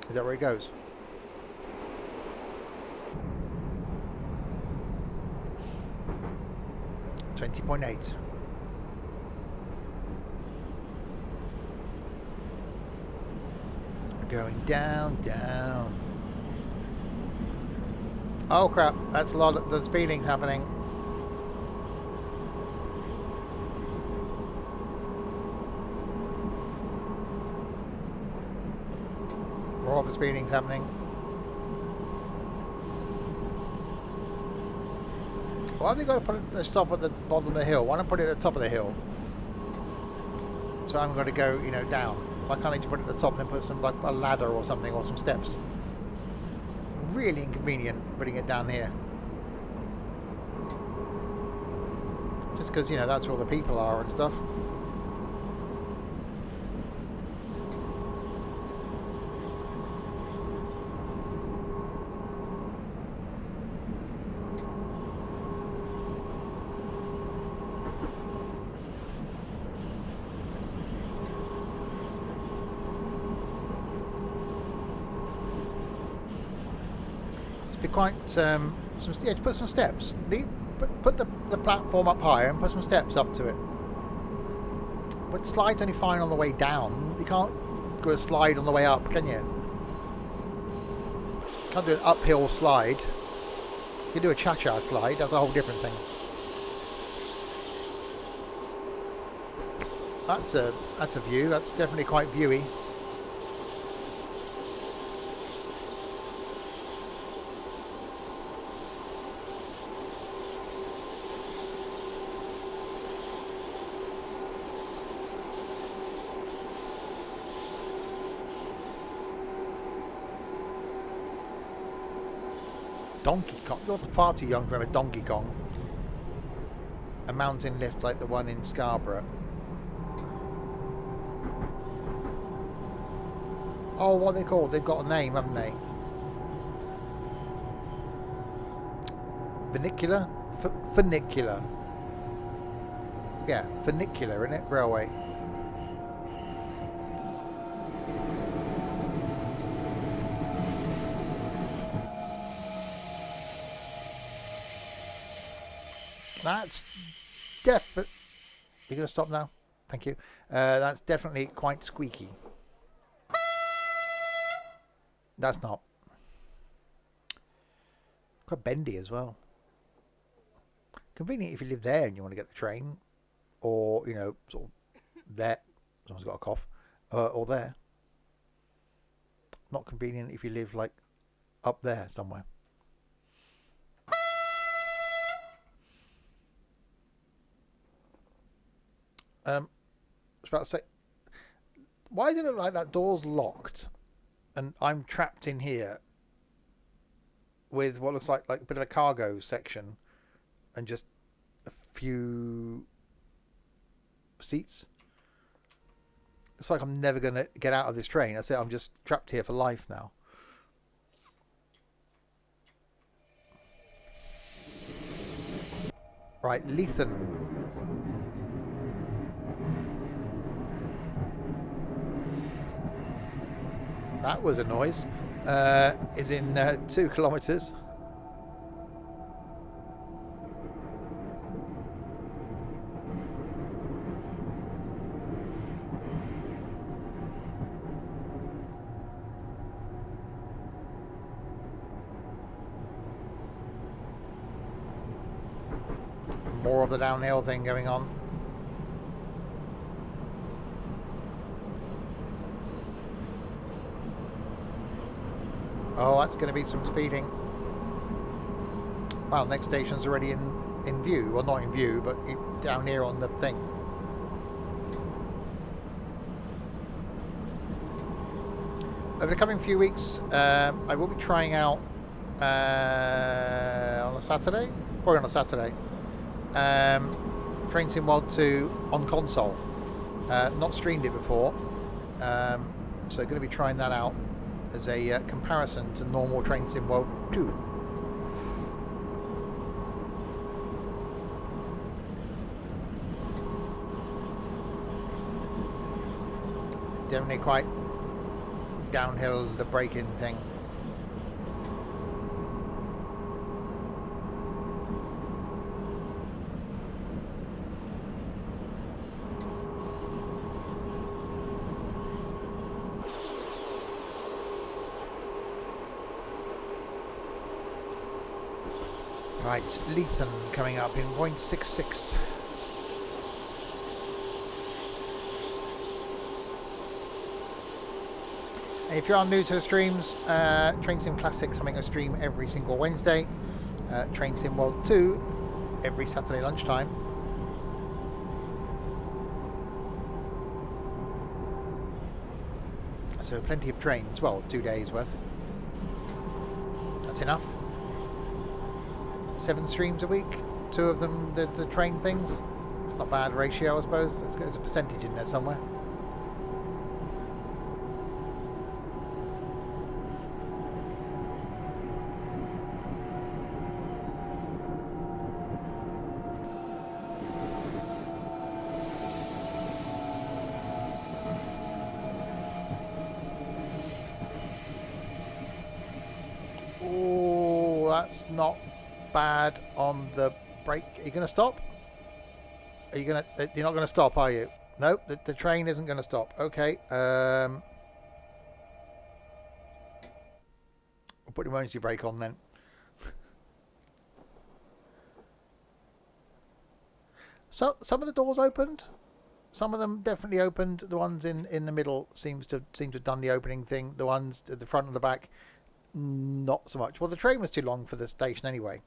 Is that where it goes? $20.8. Going down, down. Oh crap! That's a lot of the speeding's happening. More of the speeding's happening. Why have they got to put it to stop at the bottom of the hill? Why not put it at the top of the hill? So I'm going to go, you know, down. Why can't I just put it at the top and then put some, like, a ladder or something, or some steps? Really inconvenient putting it down here. Just because, you know, that's where all the people are and stuff. to be quite to put some steps. Put the platform up higher and put some steps up to it. But slide's only fine on the way down. You can't go a slide on the way up, can you? Can't do an uphill slide. You can do a cha-cha slide. That's a whole different thing. That's a view. That's definitely quite viewy. Donkey Kong. You're far too young to remember Donkey Kong. A mountain lift like the one in Scarborough. Oh, what are they called? They've got a name, haven't they? Funicular? Funicular. Yeah, funicular, isn't it? Railway. That's definitely... You're going to stop now? Thank you. That's definitely quite squeaky. That's not. Quite bendy as well. Convenient if you live there and you want to get the train. Or, you know, sort of there. Someone's got a cough. Or there. Not convenient if you live, like, up there somewhere. I was about to say, why does it look like that door's locked and I'm trapped in here with what looks like a bit of a cargo section and just a few seats? It's like I'm never going to get out of this train. That's it. I'm just trapped here for life now. Right, Leithen. That was a noise. Is in 2 kilometres. More of the downhill thing going on. Oh, that's going to be some speeding. Well, next station's already in view. Well, not in view, but down here on the thing. Over the coming few weeks, I will be trying out on a Saturday, probably on a Saturday, Train Sim World 2 on console. Not streamed it before, so going to be trying that out as a comparison to normal Train Sim World 2. It's definitely quite downhill, the braking thing. Right, Leithen coming up in 0.66. And if you are new to the streams, Train Sim Classic something I stream every single Wednesday. Train Sim World 2 every Saturday lunchtime. So plenty of trains, well, 2 days worth. That's enough. 7 streams a week, 2 of them the train things. It's not a bad ratio, I suppose. There's a percentage in there somewhere. Oh, that's not bad on the brake. Are you going to stop? Are you going to? You're not going to stop, are you? Nope, the train isn't going to stop. Okay. We'll put the emergency brake on then. So some of the doors opened. Some of them definitely opened. The ones in the middle seem to have done the opening thing. The ones at the front and the back, not so much. Well, the train was too long for the station anyway.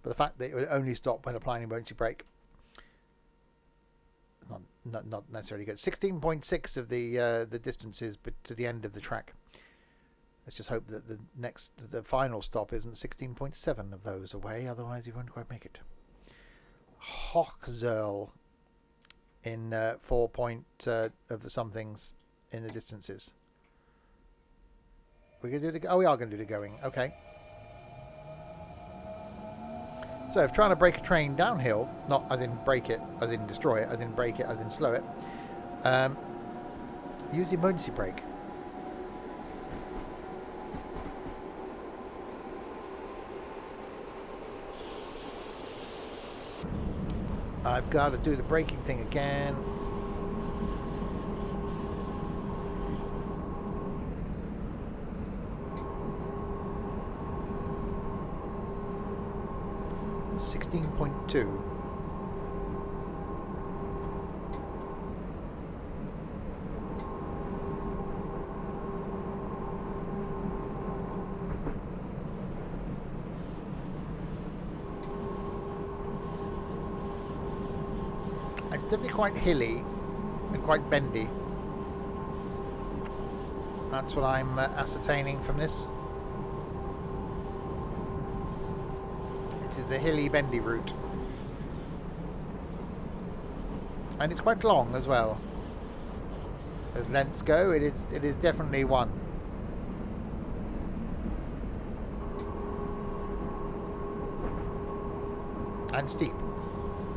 But the fact that it would only stop when applying emergency brake, not necessarily good. 16.6 of the distances, but to the end of the track. Let's just hope that the final stop isn't 16.7 of those away. Otherwise, you won't quite make it. Hawksville in 4 point of the somethings in the distances. We're going to do the... Oh, we are going to do the going. Okay. So if trying to brake a train downhill, not as in break it, as in destroy it, as in break it, as in slow it, use the emergency brake. I've got to do the braking thing again. .2. It's definitely quite hilly and quite bendy. That's what I'm ascertaining from this. It is a hilly, bendy route. And it's quite long as well. As lengths go, it is definitely one. And steep,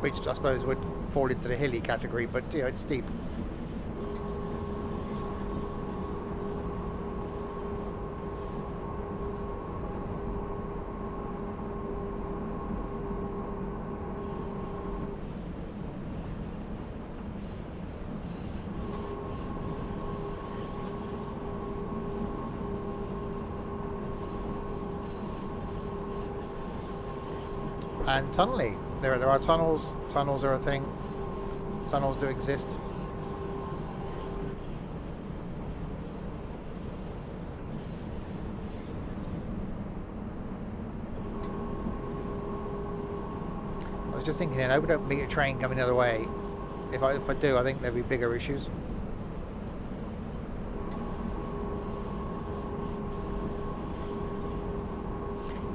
which I suppose would fall into the hilly category, but you know, it's steep. And tunneling. There are tunnels. Tunnels are a thing. Tunnels do exist. I was just thinking, I hope I don't meet a train coming the other way. If I do, I think there'll be bigger issues.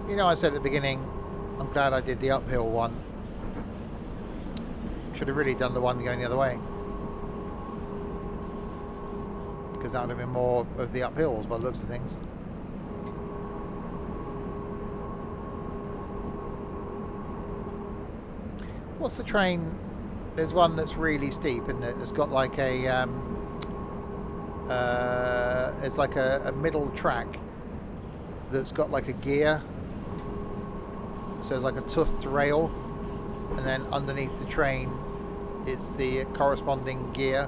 You know, I said at the beginning, I'm glad I did the uphill one. Should have really done the one going the other way, because that would have been more of the uphills by the looks of things. What's the train? There's one that's really steep, isn't it? That's got like a it's like a middle track that's got like a gear. So there's like a toothed rail, and then underneath the train is the corresponding gear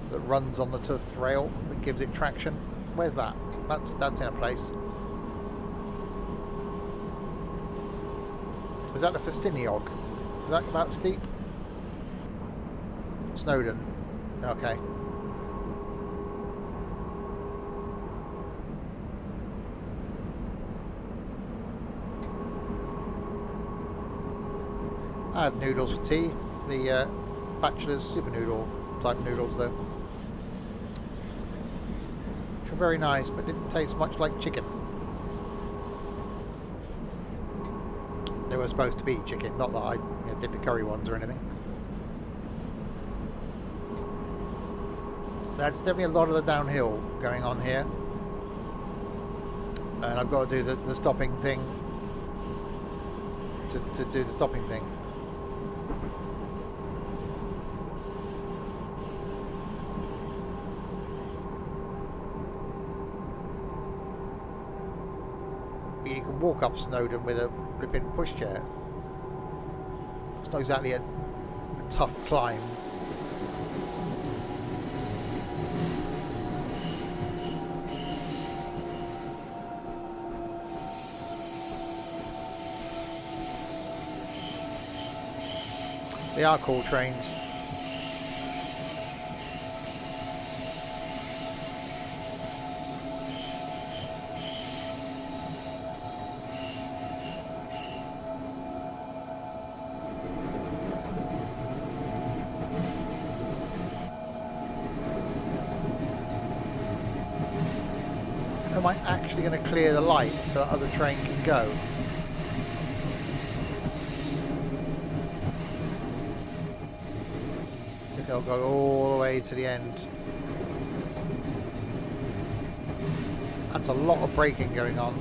that runs on the toothed rail that gives it traction. Where's that? That's in a place. Is that the Festiniog? Is that about steep? Snowdon. Okay. I had noodles for tea. The Bachelor's Super Noodle type noodles though. Which were very nice, but didn't taste much like chicken. They were supposed to be chicken, not that I did the curry ones or anything. That's definitely a lot of the downhill going on here. And I've got to do the stopping thing to do the stopping thing. can walk up Snowdon with a flipping pushchair. It's not exactly a tough climb. They are cool trains. Am I actually going to clear the light so that other train can go? I'll go all the way to the end. That's a lot of braking going on.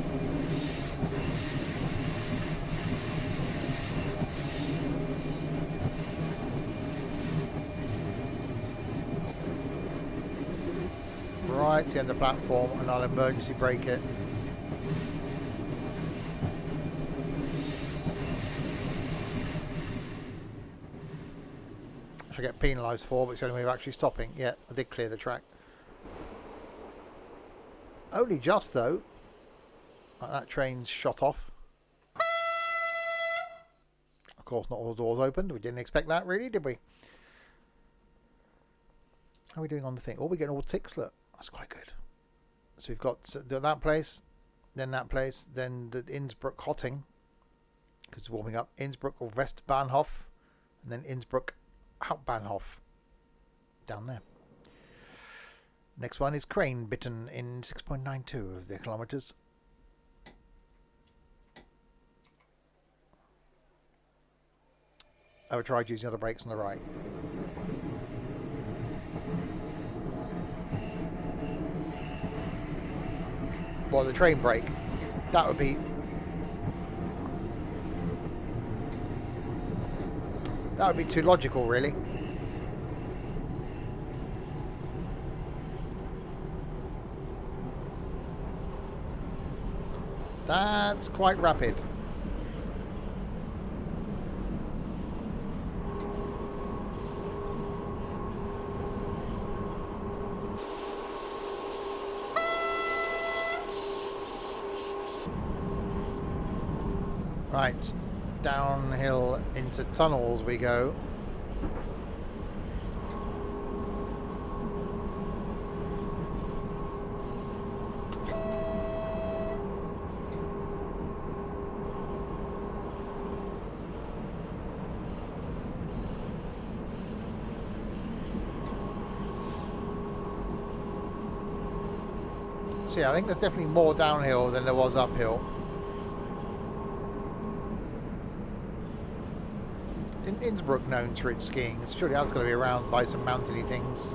Right to the end of the platform, and I'll emergency brake it. I get penalised for, but it's the only way of actually stopping. Yeah, I did clear the track. Only just though. That train's shot off. Of course, not all the doors opened. We didn't expect that, really, did we? How are we doing on the thing? Oh, we're getting all ticks. Look, that's quite good. So we've got that place, then the Innsbruck Hotting, because it's warming up. Innsbruck or Westbahnhof, and then Innsbruck Hauptbahnhof down there. Next one is Crane-Bitten in 6.92 of the kilometres. I tried using other brakes on the right. Well, the train brake, that would be too logical, really. That's quite rapid. Right, downhill into tunnels we go. So yeah, I think there's definitely more downhill than there was uphill. In Innsbruck, known for its skiing, surely that's going to be around by some mountainy things.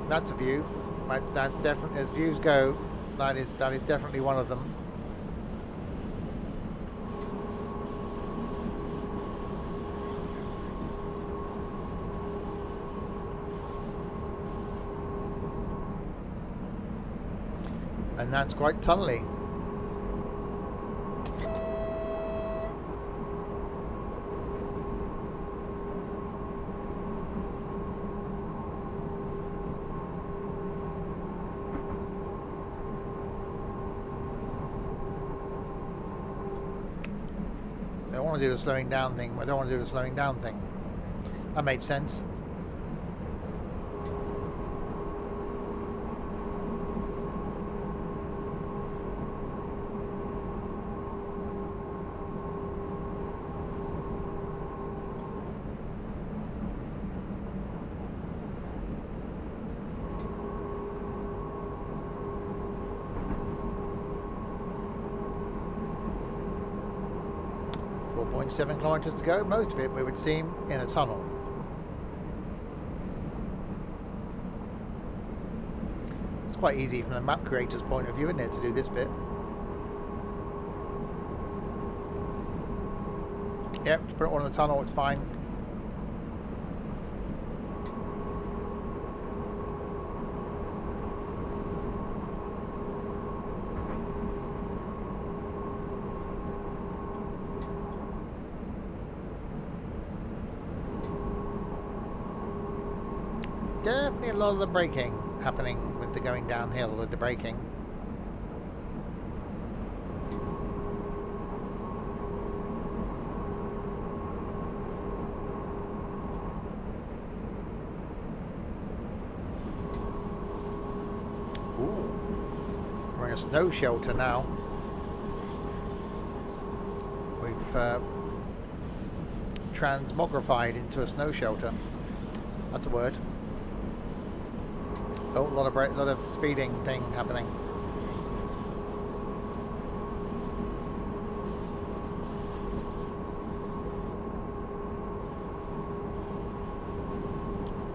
That's a view. That's definitely, as views go, that is definitely one of them. And that's quite tunnely. So I want to do the slowing down thing, but I don't want to do the slowing down thing. That made sense. .7 kilometers to go, most of it we would seem in a tunnel. It's quite easy from the map creator's point of view, isn't it, to do this bit? Yep, to put it all in the tunnel, it's fine. definitely a lot of the braking happening with the going downhill with the braking. Ooh, we're in a snow shelter now. We've transmogrified into a snow shelter. That's a word. Oh, a lot of speeding thing happening.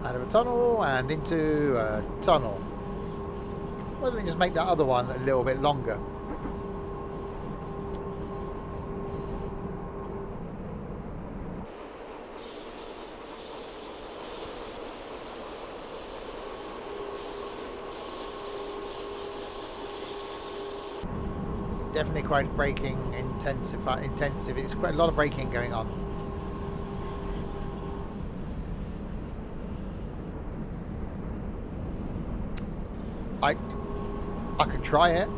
Out of a tunnel and into a tunnel. Why don't we just make that other one a little bit longer? Definitely quite braking intensive. It's quite a lot of braking going on. I could try it.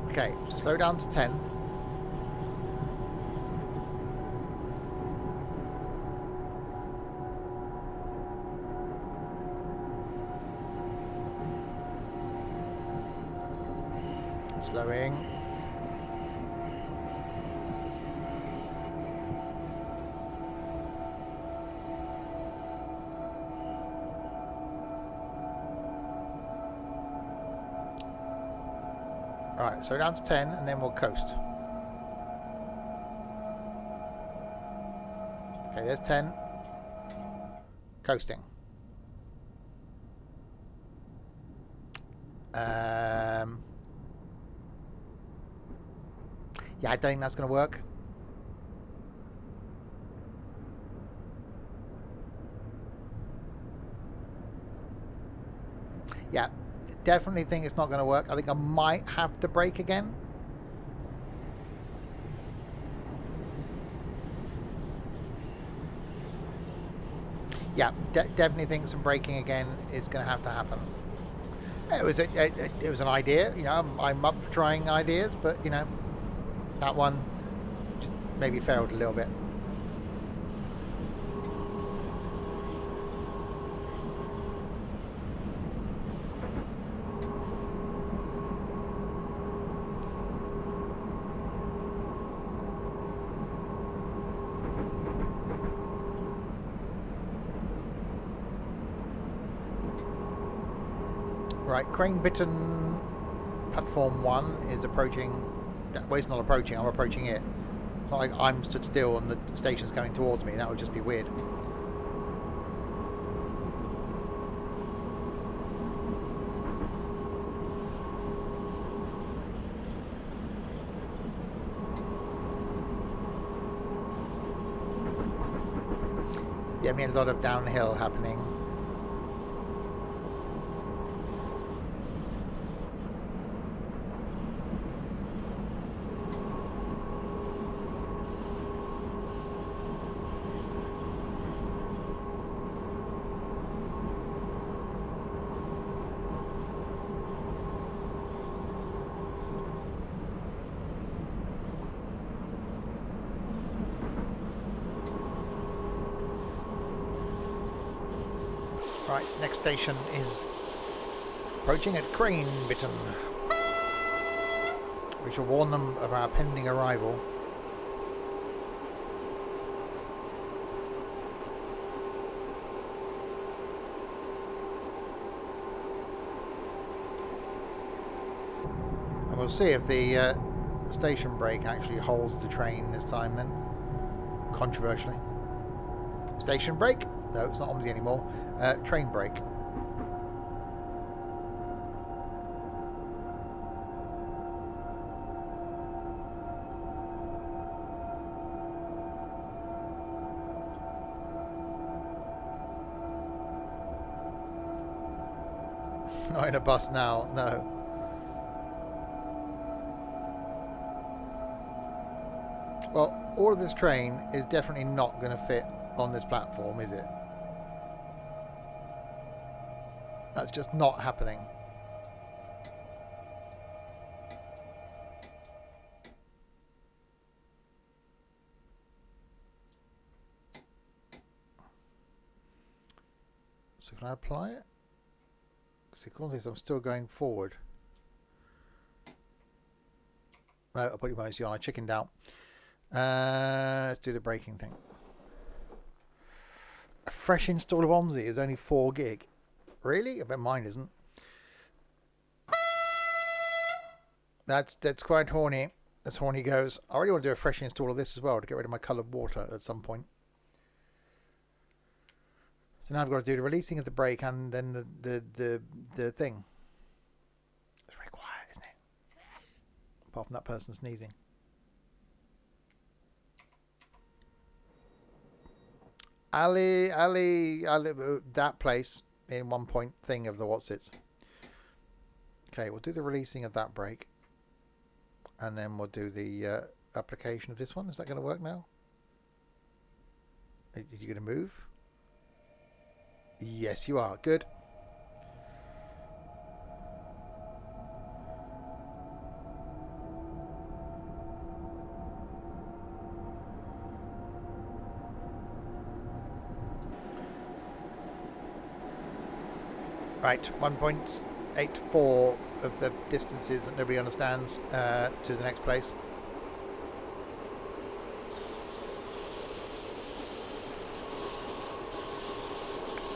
Okay, slow down to 10. Slowing. Alright, so down to 10 and then we'll coast. Okay, there's 10. Coasting. Yeah, I don't think that's going to work. Yeah, definitely think it's not going to work. I think I might have to brake again. Yeah, definitely think some braking again is going to have to happen. It was an idea, you know. I'm up for trying ideas, but you know, that one just maybe failed a little bit. Right, Crane Bitten platform 1 is approaching. Well, it's not approaching, I'm approaching it. It's not like I'm stood still and the station's coming towards me. That would just be weird. There's definitely a lot of downhill happening. Right, next station is approaching at Crane Bitten. We shall warn them of our pending arrival. And we'll see if the station brake actually holds the train this time then, controversially. Station brake? No, it's not OMSI anymore. Train brake. Not in a bus now, no. Well, all of this train is definitely not going to fit on this platform, is it? That's just not happening. So can I apply it? Because according to this, I'm still going forward. No, I'll put your mouse on. I chickened out. Let's do the braking thing. A fresh install of ONSI is only 4 gig. Really? I bet mine isn't. That's quite horny. As horny goes. I really want to do a fresh install of this as well to get rid of my coloured water at some point. So now I've got to do the releasing of the brake and then the thing. It's very quiet, isn't it? Apart from that person sneezing. Ali, that place in 1 point thing of the whatsits. Okay, we'll do the releasing of that brake. And then we'll do the application of this one. Is that going to work now? Are you going to move? Yes, you are. Good. Right, 1.84 of the distances that nobody understands to the next place.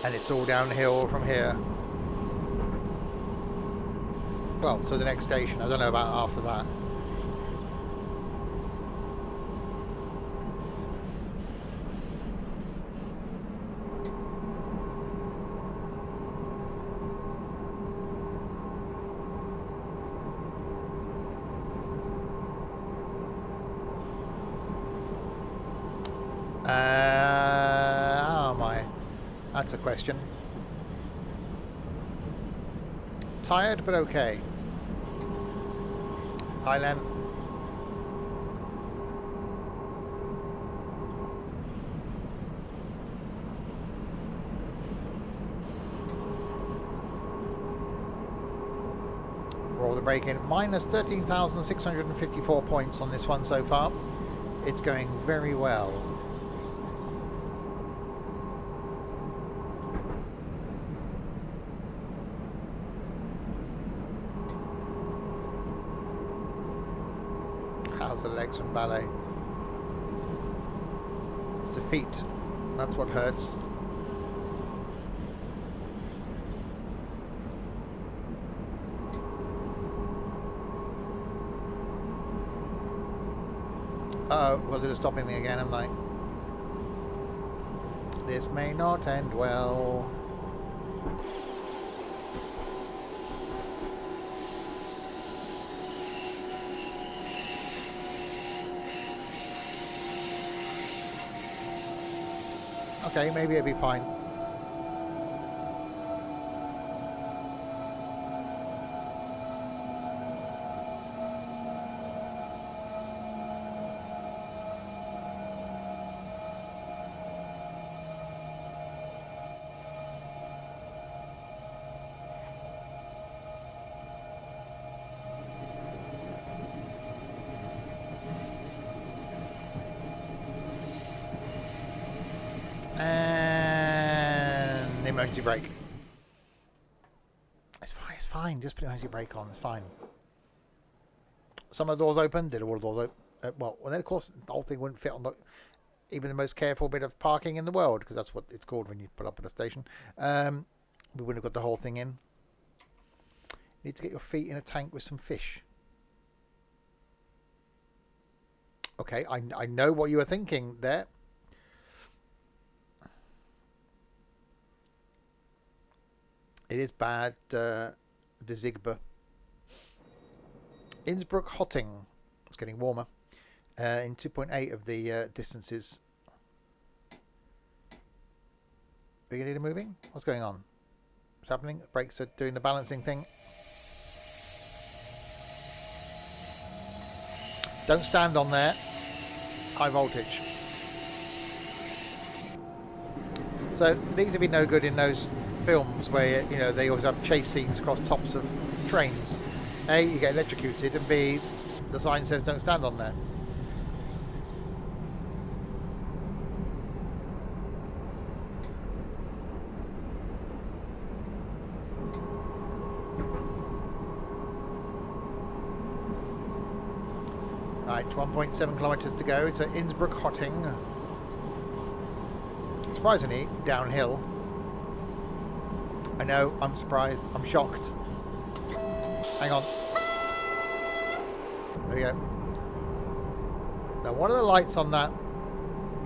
And it's all downhill from here. Well, to the next station. I don't know about after that. Oh my. That's a question. Tired, but okay. Hi, Len. Roll the brake in. Minus 13,654 points on this one so far. It's going very well. How's the legs from ballet? It's the feet. That's what hurts. Uh-oh, we'll do the stopping thing again, haven't I? This may not end well. Okay, maybe it'll be fine. And emergency brake. It's fine, it's fine. Just put emergency brake on, it's fine. Some of the doors open, did all the doors open? Well, then of course the whole thing wouldn't fit on the, even the most careful bit of parking in the world, because that's what it's called when you pull up at a station. We wouldn't have got the whole thing in. You need to get your feet in a tank with some fish. Okay, I know what you were thinking there. It is bad, the Zigbee. Innsbruck Hotting. It's getting warmer. In 2.8 of the distances. Are you moving? What's going on? What's happening? The brakes are doing the balancing thing. Don't stand on there. High voltage. So these would be no good in those films where, you know, they always have chase scenes across tops of trains. A, you get electrocuted, and B, the sign says don't stand on there. Right, 1.7 kilometres to go to Innsbruck Hotting. Surprisingly, downhill. I know, I'm surprised, I'm shocked. Hang on. There we go. Now, one of the lights on that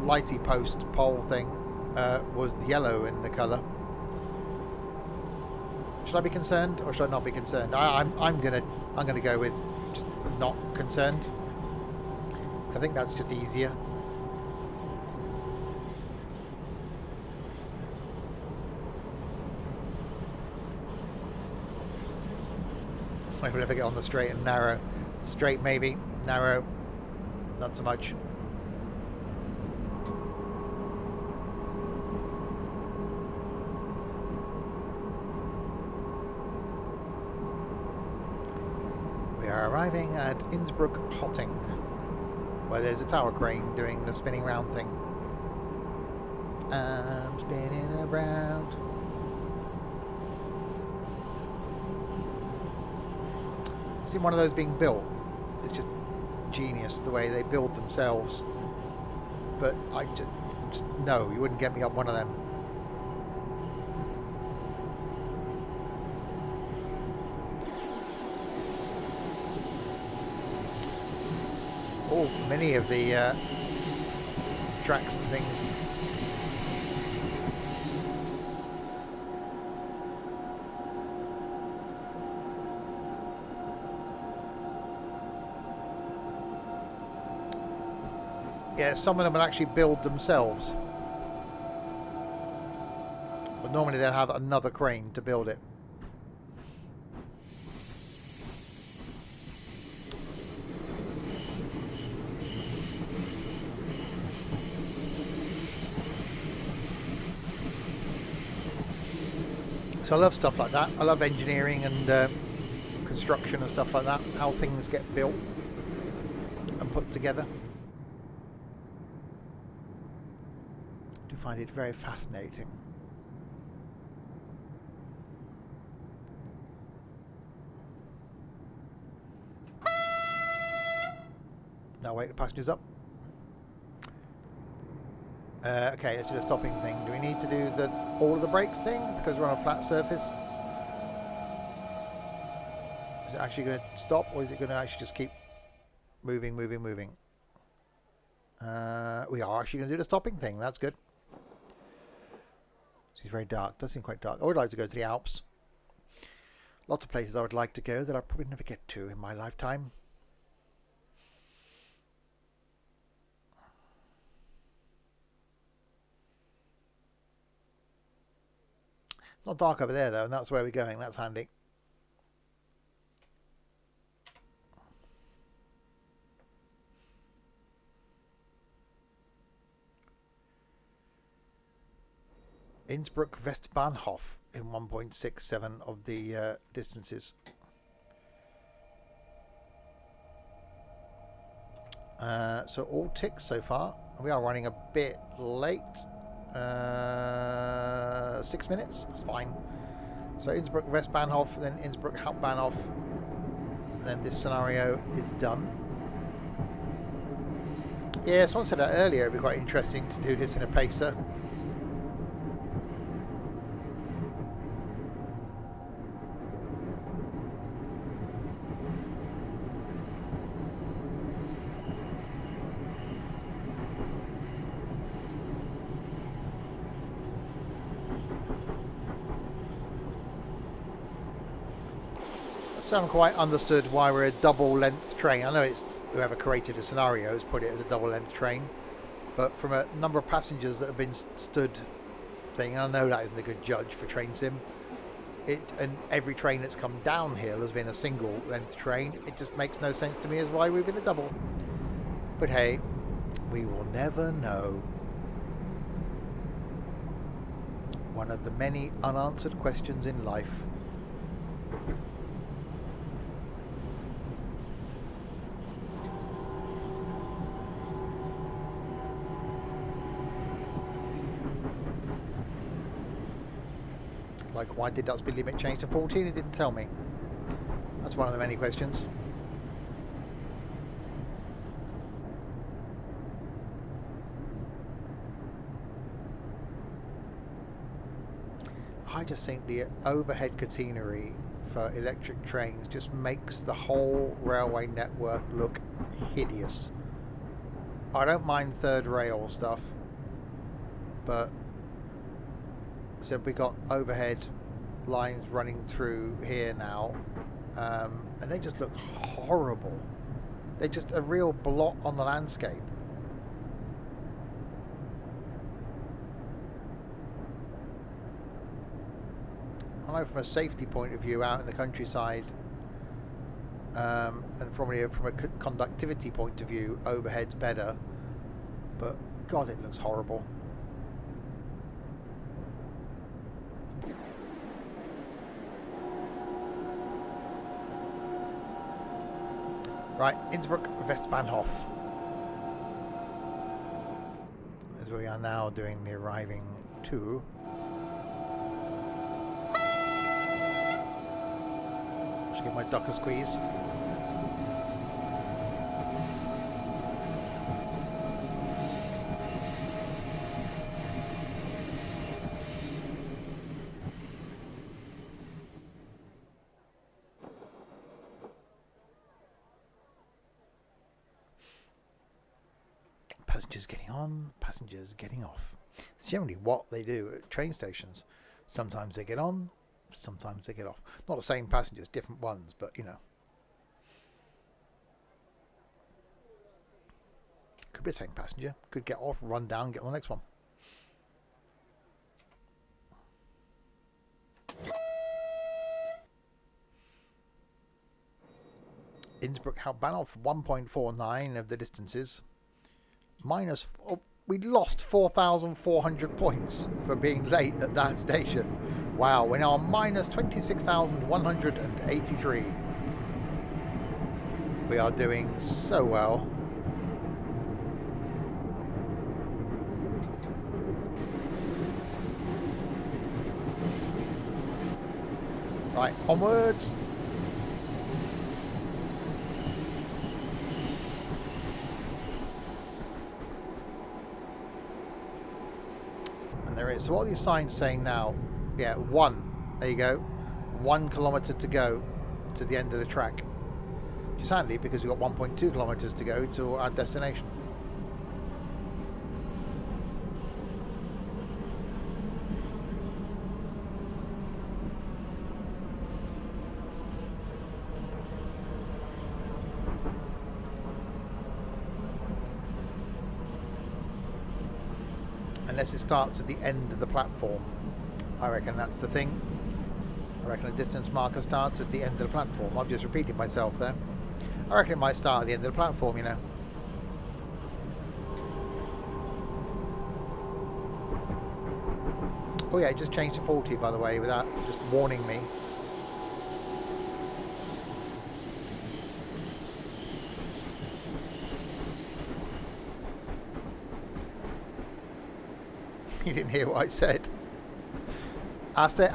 lighty post pole thing was yellow in the colour. Should I be concerned or should I not be concerned? I'm gonna go with just not concerned. I think that's just easier. Maybe we'll ever get on the straight and narrow. Straight maybe, narrow not so much. We are arriving at Innsbruck Hotting, where there's a tower crane doing the spinning round thing. I'm spinning around. Seen one of those being built. It's just genius the way they build themselves. But I just no, you wouldn't get me up one of them. Oh, many of the tracks and things. Yeah, some of them will actually build themselves. But normally they'll have another crane to build it. So I love stuff like that. I love engineering and construction and stuff like that. How things get built and put together. Find it very fascinating. Now wait, the passenger's up. Okay, let's do the stopping thing. Do we need to do all of the brakes thing because we're on a flat surface? Is it actually going to stop, or is it going to actually just keep moving? We are actually going to do the stopping thing. That's good. It's very dark. Does seem quite dark. I would like to go to the Alps. Lots of places I would like to go that I'll probably never get to in my lifetime. It's not dark over there though, and that's where we're going. That's handy. Innsbruck Westbahnhof in 1.67 of the distances. So all ticks so far. We are running a bit late. 6 minutes, that's fine. So Innsbruck Westbahnhof, then Innsbruck Hauptbahnhof, and then this scenario is done. Yeah, someone said that earlier, it'd be quite interesting to do this in a pacer. I haven't quite understood why we're a double length train. I know it's whoever created the scenario has put it as a double length train, but from a number of passengers that have been stood thing, I know that isn't a good judge for train sim, and every train that's come downhill has been a single length train. It just makes no sense to me as why we've been a double. But hey, we will never know. One of the many unanswered questions in life. Like, why did that speed limit change to 14? It didn't tell me. That's one of the many questions. I just think the overhead catenary for electric trains just makes the whole railway network look hideous. I don't mind third rail stuff, but so we got overhead lines running through here now, and they just look horrible. They're just a real blot on the landscape. I know from a safety point of view out in the countryside, and probably from a conductivity point of view, overhead's better, but God, it looks horrible. Right, Innsbruck Westbahnhof is where we are now doing the arriving to. Should give my duck a squeeze. Passengers getting on, passengers getting off. It's generally what they do at train stations. Sometimes they get on, sometimes they get off. Not the same passengers, different ones, but you know. Could be the same passenger. Could get off, run down, get on the next one. Innsbruck Hauptbahnhof, 1.49 of the distances. Minus, we lost 4,400 points for being late at that station. Wow, we're now minus 26,183. We are doing so well. Right, onwards. There is. So what are these signs saying now? Yeah, 1. There you go. 1 kilometre to go to the end of the track. Which is handy because we've got 1.2 kilometres to go to our destination. Unless it starts at the end of the platform. I reckon that's the thing. I reckon a distance marker starts at the end of the platform. I've just repeated myself there. I reckon it might start at the end of the platform, you know. Oh yeah, it just changed to 40 by the way, without just warning me. You didn't hear what I said. I said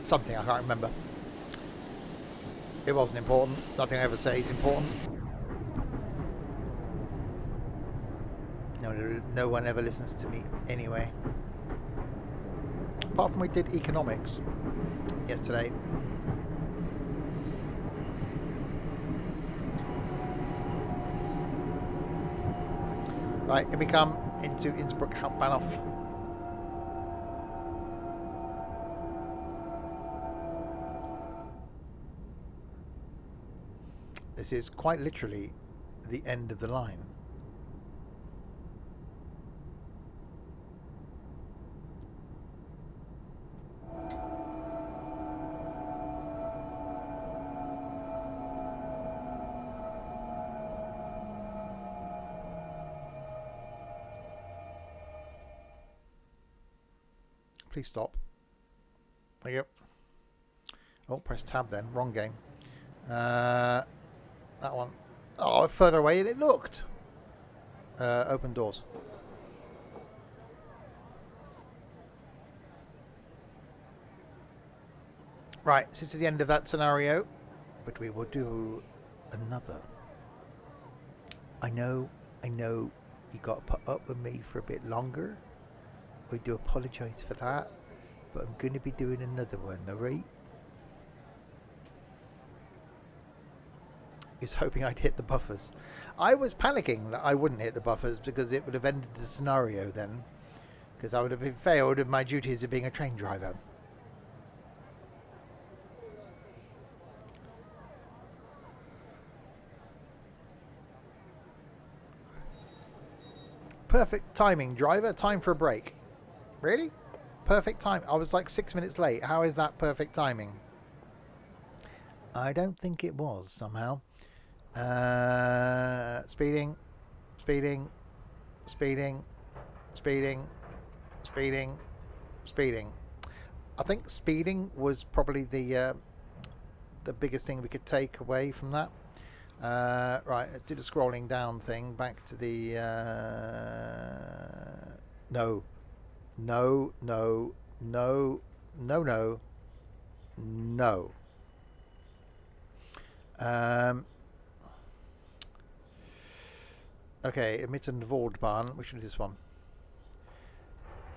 something I can't remember. It wasn't important. Nothing I ever say is important. No one ever listens to me anyway. Apart from we did economics yesterday. Right, here we come into Innsbruck Hauptbahnhof. This is quite literally the end of the line. Please stop. There you go. Oh, press tab then. Wrong game. That one. Oh, further away than it looked. Open doors. Right, this is the end of that scenario. But we will do another. I know you got to put up with me for a bit longer. I do apologise for that. But I'm going to be doing another one, alright? I was hoping I'd hit the buffers. I was panicking that I wouldn't hit the buffers because it would have ended the scenario then. Because I would have failed in my duties of being a train driver. Perfect timing, driver. Time for a break. Really? Perfect time. I was like 6 minutes late. How is that perfect timing? I don't think it was somehow. Speeding. Speeding. Speeding. Speeding. Speeding. Speeding. I think speeding was probably the biggest thing we could take away from that. Right, let's do the scrolling down thing. Back to the... No. No, no, no, no, no, no. Okay, Mittenwaldbahn. Which one is this one?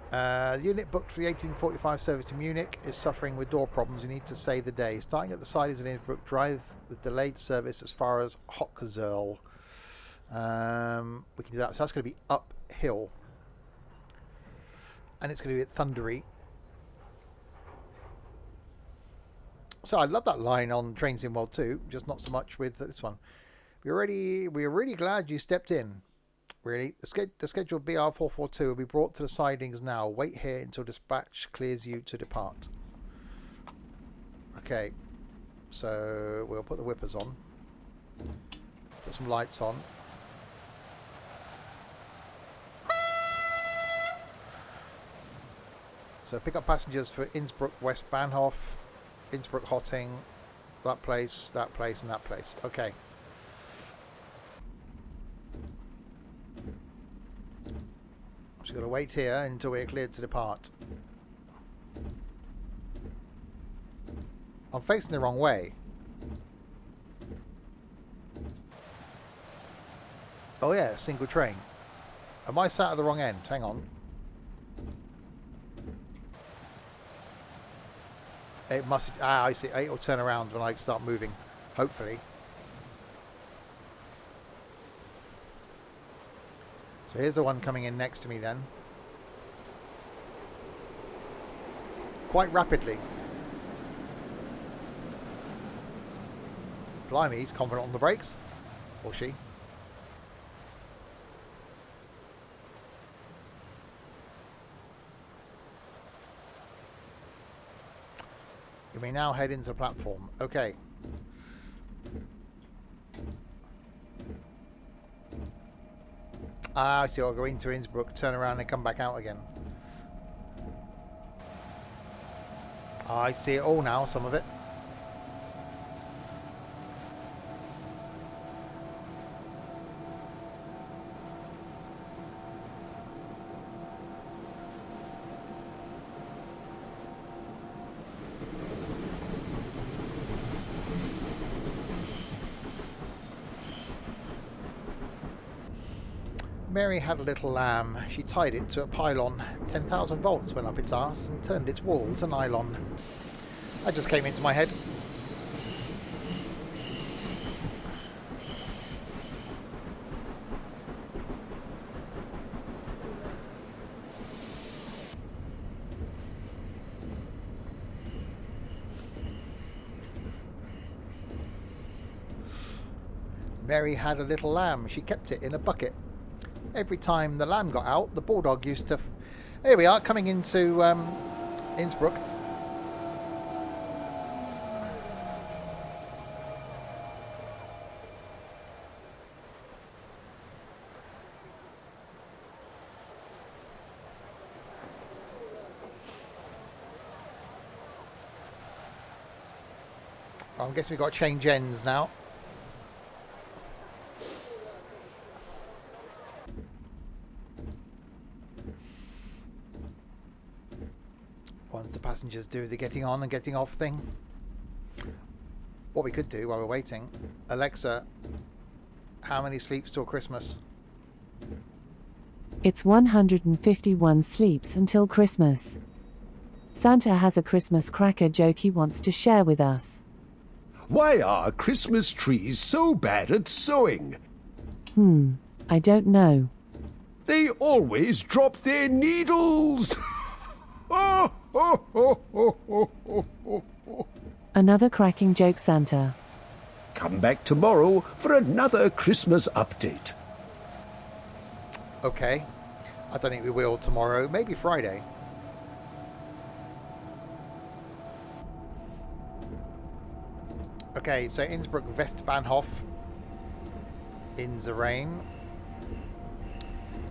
The unit booked for the 1845 service to Munich is suffering with door problems. You need to save the day. Starting at the sidings in Innsbruck, drive the delayed service as far as Hawksville. We can do that. So that's going to be uphill. And it's going to be a bit thundery. So I love that line on Trains in World 2, just not so much with this one. We're really glad you stepped in. Really, the scheduled BR442 will be brought to the sidings now. Wait here until dispatch clears you to depart. Okay, so we'll put the whippers on. Put some lights on. So pick up passengers for Innsbruck West Bahnhof, Innsbruck Hotting, that place, and that place. Okay. Just got to wait here until we're cleared to depart. I'm facing the wrong way. Oh yeah, single train. Am I sat at the wrong end? Hang on. It must... Ah, I see. It'll turn around when I start moving. Hopefully. So here's the one coming in next to me then. Quite rapidly. Blimey, he's confident on the brakes. Or she. You may now head into the platform. Okay. Ah, I see. I'll go into Innsbruck, turn around and come back out again. I see it all now, some of it. Mary had a little lamb. She tied it to a pylon. 10,000 volts went up its arse and turned its wool to nylon. That just came into my head. Mary had a little lamb. She kept it in a bucket. Every time the lamb got out, the bulldog used to... Here we are, coming into Innsbruck. I'm guessing we've got to change ends now. Once the passengers do the getting on and getting off thing. What we could do while we're waiting, Alexa, how many sleeps till Christmas? It's 151 sleeps until Christmas. Santa has a Christmas cracker joke he wants to share with us. Why are Christmas trees so bad at sowing? I don't know. They always drop their needles. Another cracking joke, Santa. Come back tomorrow for another Christmas update. Okay. I don't think we will tomorrow. Maybe Friday. Okay, so Innsbruck Westbahnhof in the rain.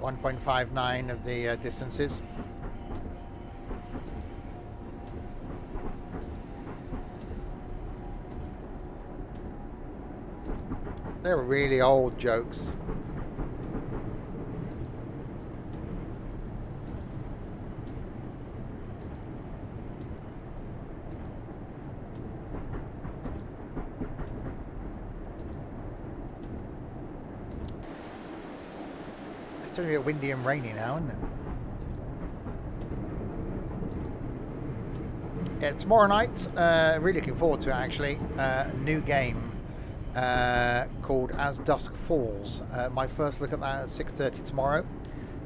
1.59 of the distances. They're really old jokes. It's turning a bit windy and rainy now, isn't it? Yeah, tomorrow night, really looking forward to it actually. New game called As Dusk Falls. My first look at that at 6:30 tomorrow,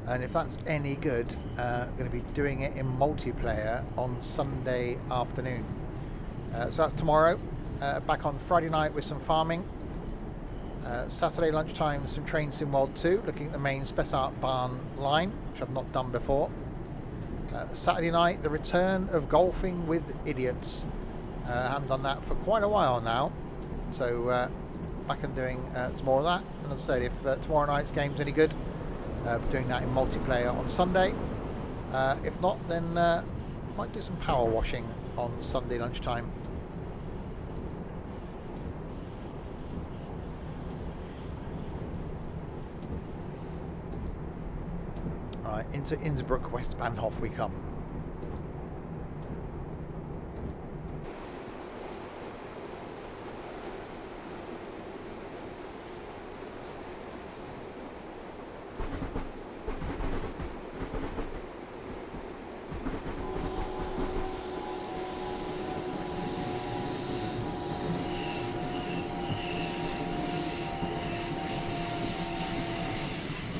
and if that's any good, I'm going to be doing it in multiplayer on Sunday afternoon. So that's tomorrow. Back on Friday night with some farming. Saturday lunchtime some Train Sim World 2, looking at the main Spessartbahn line, which I've not done before. Saturday night, the return of golfing with idiots. I haven't done that for quite a while now, so back and doing some more of that. And as I said, if tomorrow night's game's any good, doing that in multiplayer on Sunday. If not, then might do some power washing on Sunday lunchtime. Right, into Innsbruck Westbahnhof we come.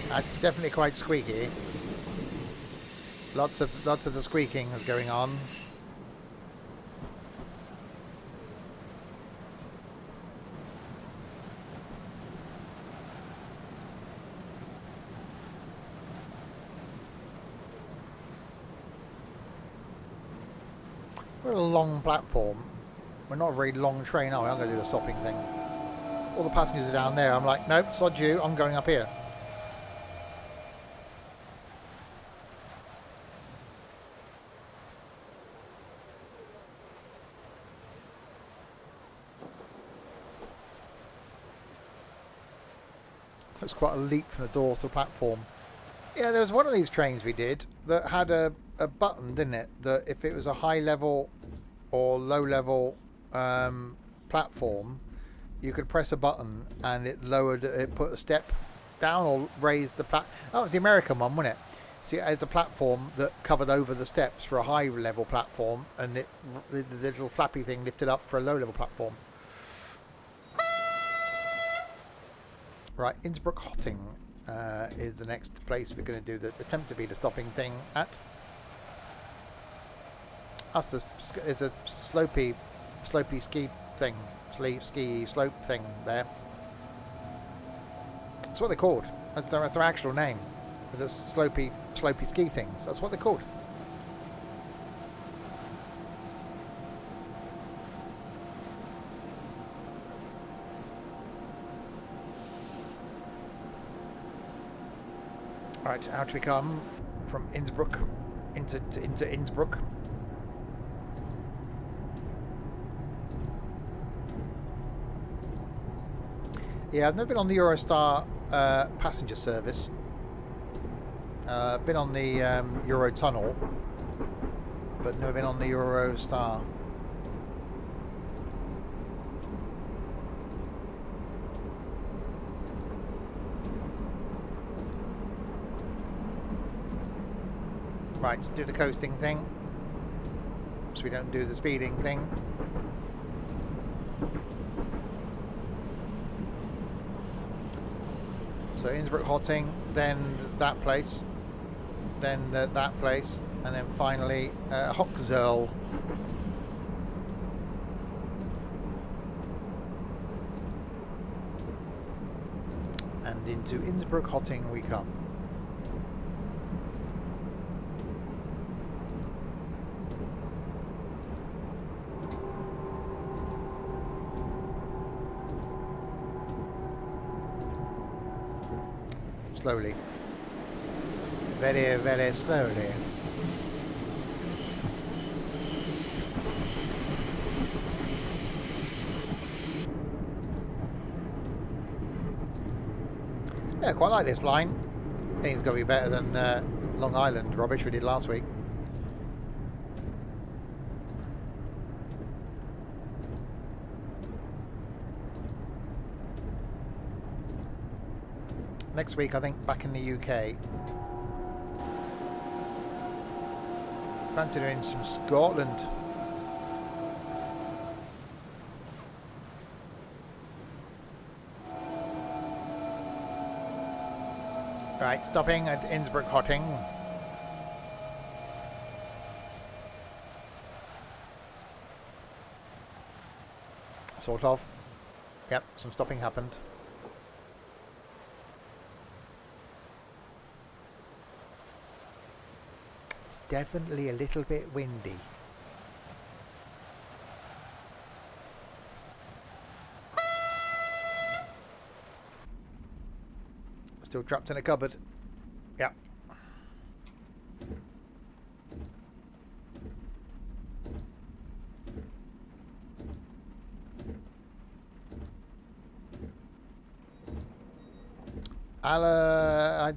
That's definitely quite squeaky. Lots of the squeaking is going on. We're a long platform. We're not a very long train, are we? I'm going to do the stopping thing. All the passengers are down there. I'm like, nope, sod you. I'm going up here. It's quite a leap from the door to the platform. Yeah, there was one of these trains we did that had a button, didn't it? That if it was a high level or low level platform, you could press a button and it put a step down or raised the that was the American one, wasn't it? So it has a platform that covered over the steps for a high level platform, and the little flappy thing lifted up for a low level platform. Right, Innsbruck Hotting is the next place we're going to do the attempt to be the stopping thing at. Us is a slopey ski thing, ski slope thing there. That's what they're called. That's their actual name. It's a slopey ski things. That's what they're called. Right, out we come from Innsbruck into Innsbruck. Yeah, I've never been on the Eurostar passenger service. Been on the Eurotunnel, but never been on the Eurostar. Right, do the coasting thing, so we don't do the speeding thing. So Innsbruck Hotting, then that place, then that place, and then finally Hawksville. And into Innsbruck Hotting we come. Slowly. Very, very slowly. Yeah, quite like this line. I think it's got to be better than Long Island rubbish we did last week. Next week, I think, back in the UK. Fancy doing some Scotland. Right, stopping at Innsbruck Hotting. Sort of. Yep, some stopping happened. It's definitely a little bit windy. Still trapped in a cupboard. Yep.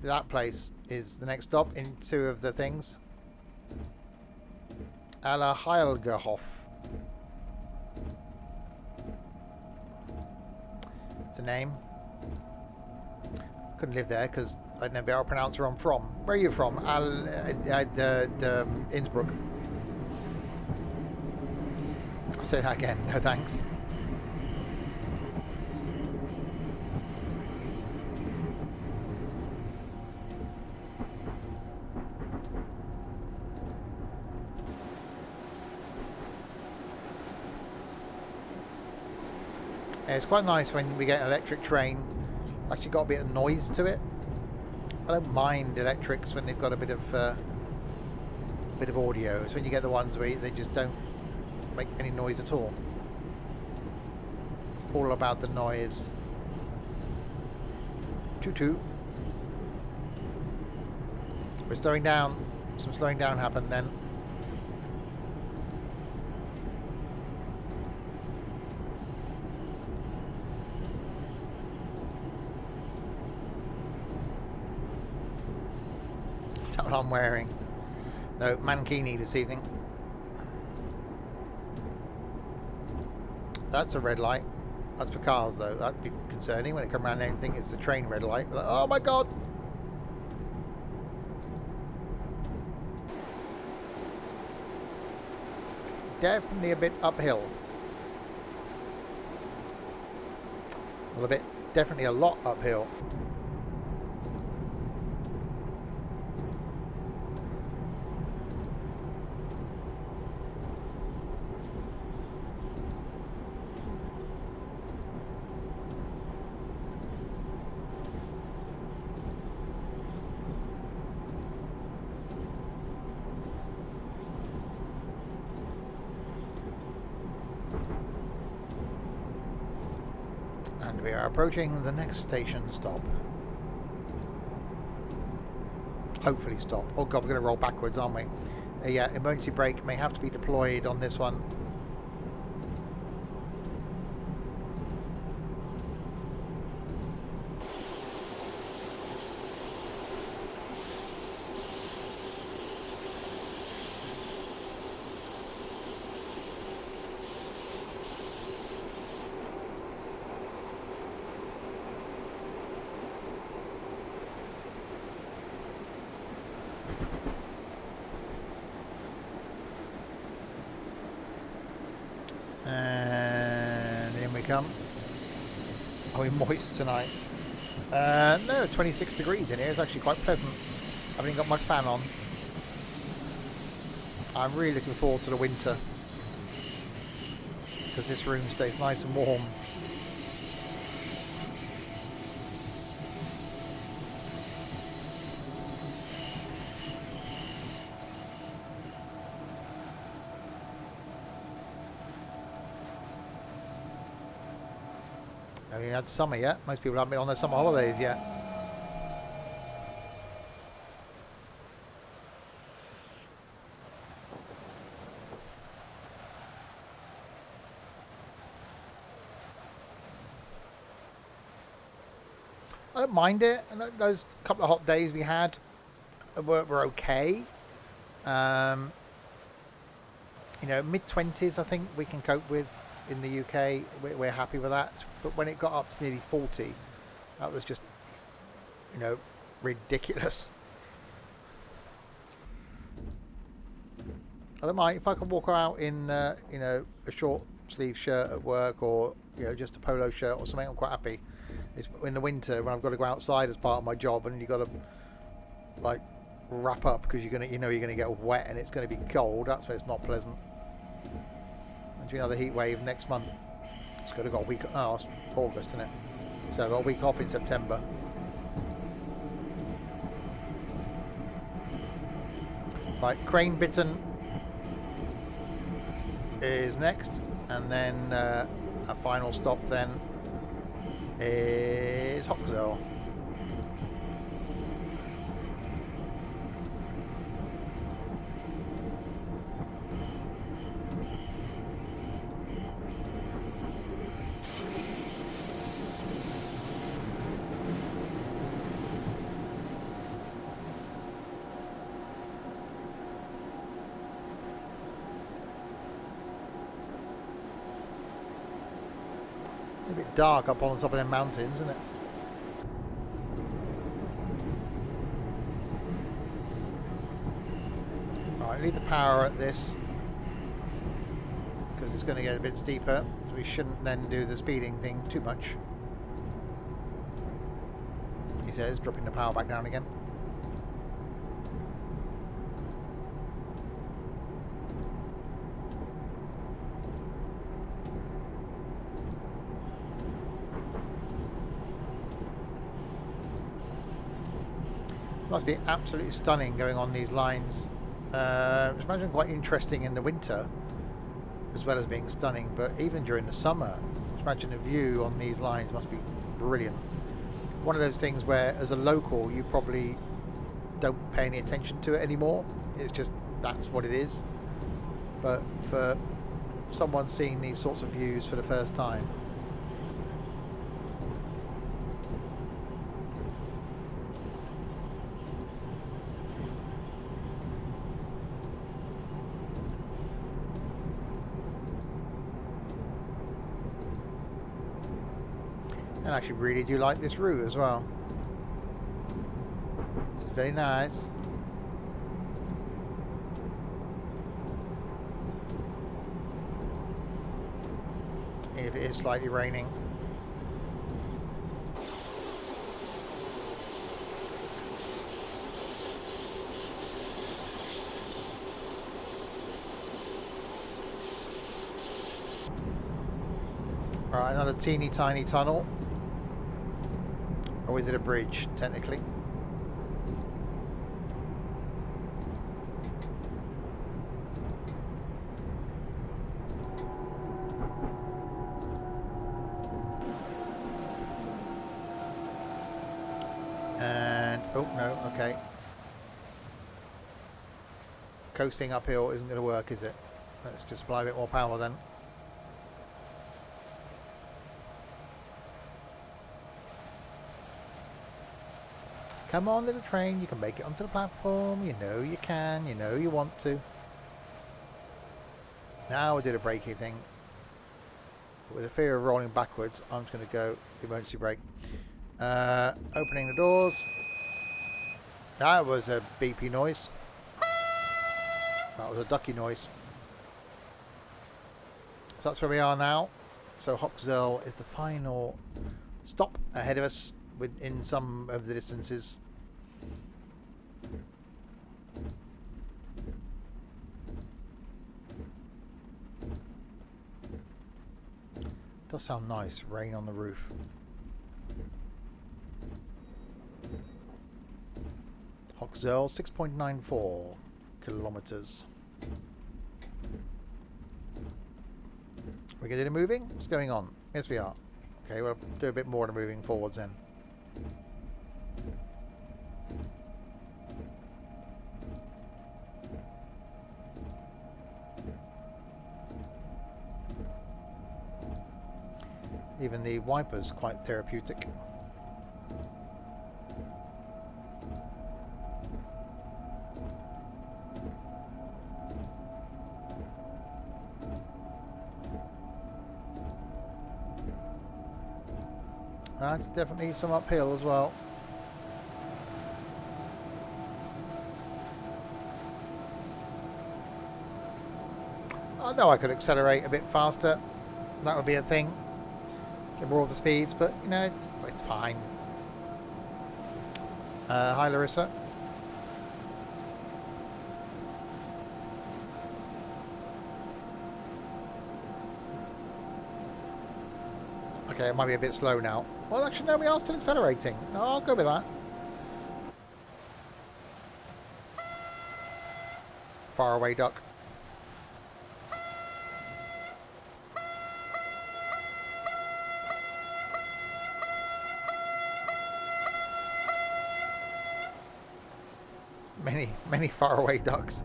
That place is the next stop in two of the things. Heilgerhof. It's a name. Couldn't live there because I'd never be able to pronounce where I'm from. Where are you from? Innsbruck. I'll say that again. No thanks. Yeah, it's quite nice when we get an electric train. Actually got a bit of noise to it. I don't mind electrics when they've got a bit of audio. It's when you get the ones where they just don't make any noise at all. It's all about the noise. Toot toot. We're slowing down. Some slowing down happened then. What I'm wearing. No, mankini this evening. That's a red light. That's for cars though. That'd be concerning when it come around and think it's the train red light. Like, oh my god! Definitely a bit uphill. Well, a bit, definitely a lot uphill. And we are approaching the next station stop. Hopefully stop. Oh god, we're going to roll backwards, aren't we? Yeah, emergency brake may have to be deployed on this one. come. Are we moist tonight? No, 26 degrees in here. It's actually quite pleasant. I haven't even got my fan on. I'm really looking forward to the winter, because this room stays nice and warm. Haven't even had summer yet. Most people haven't been on their summer holidays yet. I don't mind it. And those couple of hot days we had were okay. You know, mid-20s I think we can cope with in the UK. We're happy with that. But when it got up to nearly 40, that was just, you know, ridiculous. I don't mind if I can walk out in, you know, a short sleeve shirt at work, or, you know, just a polo shirt or something. I'm quite happy. It's in the winter when I've got to go outside as part of my job, and you've got to like wrap up because you're gonna get wet and it's going to be cold. That's where it's not pleasant. And another heat wave next month. It's got a week. Oh, it's August, isn't it? So I've got a week off in September. Right, Crane Bitten is next, and then a final stop then is Hawksville. A bit dark up on the top of them mountains, isn't it? Right, leave the power at this because it's going to get a bit steeper. So we shouldn't then do the speeding thing too much. He says, dropping the power back down again. Must be absolutely stunning going on these lines. I imagine quite interesting in the winter as well as being stunning, but even during the summer, I imagine the view on these lines must be brilliant. One of those things where as a local you probably don't pay any attention to it anymore. It's just, that's what it is. But for someone seeing these sorts of views for the first time, and I actually really do like this route as well. It's very nice. If it is slightly raining. Alright, another teeny tiny tunnel. Or is it a bridge, technically? And, oh no, okay. Coasting uphill isn't going to work, is it? Let's just apply a bit more power then. Come on, little train, you can make it onto the platform. You know you can, you know you want to. Now we did a braking thing. But with the fear of rolling backwards, I'm just going to go emergency brake. Opening the doors. That was a beepy noise. That was a ducky noise. So that's where we are now. So Hawksville is the final stop ahead of us within some of the distances. Does sound nice, rain on the roof. Hawksville, 6.94 kilometers. We're going to do the moving? What's going on? Yes, we are. Okay, we'll do a bit more of the moving forwards then. Even the wiper's quite therapeutic. That's definitely some uphill as well. I know I could accelerate a bit faster. That would be a thing. Get more of the speeds, but you know, it's fine. Hi Larissa. Okay, it might be a bit slow now. Well, actually, no, we are still accelerating. No, I'll go with that. Far away duck. Many faraway ducks.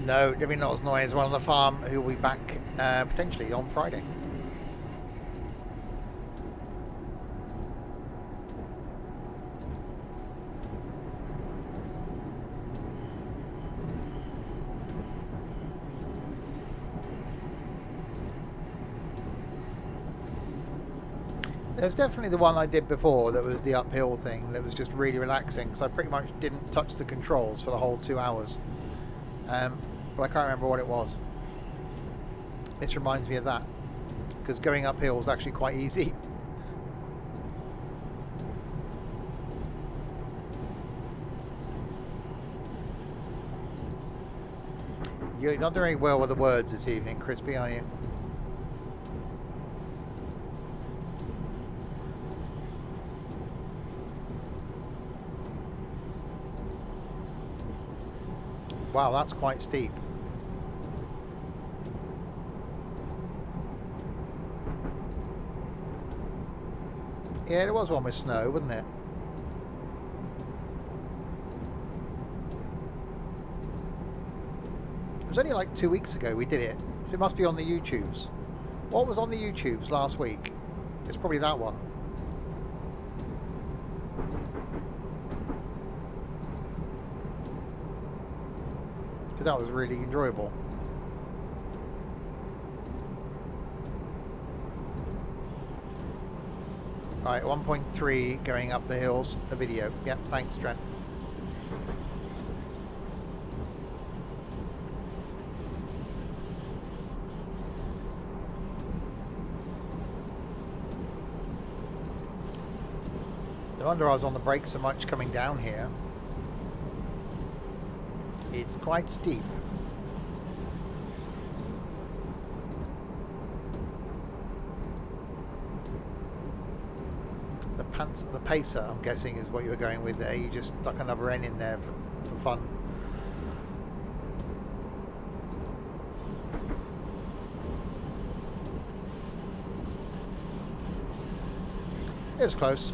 No, definitely not as annoying as one on the farm, who will be back potentially on Friday. There's definitely the one I did before that was the uphill thing that was just really relaxing, because I pretty much didn't touch the controls for the whole 2 hours. But I can't remember what it was. This reminds me of that, because going uphill is actually quite easy. You're not doing well with the words this evening, Crispy, are you? Wow, that's quite steep. Yeah, there was one with snow, wasn't it? It was only like 2 weeks ago we did it, so it must be on the YouTubes. What was on the YouTubes last week? It's probably that one. Because that was really enjoyable. Right, 1.3 going up the hills, a video. Yep, thanks, Trent. No wonder I was on the brakes so much coming down here. It's quite steep. The pacer, I'm guessing, is what you were going with there. You just stuck another N in there for fun. It was close.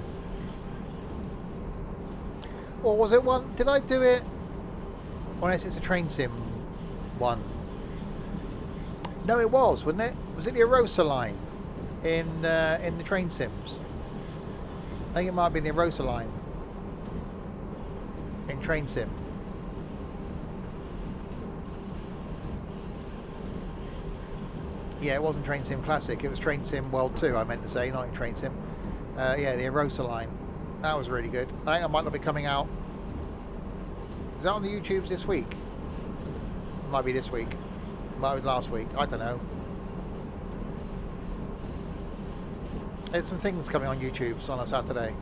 Or was it one? Did I do it? Unless it's a train sim one. No, it was, wasn't it? Was it the Arosa line in the train sims? I think it might have been the Arosa line in Train Sim. Yeah, it wasn't Train Sim Classic, it was Train Sim World 2, I meant to say, not in Train Sim. Yeah, the Arosa line. That was really good. I think I might not be coming out. Is that on the YouTubes this week? It might be this week. It might be last week. I don't know. There's some things coming on YouTube's on a Saturday.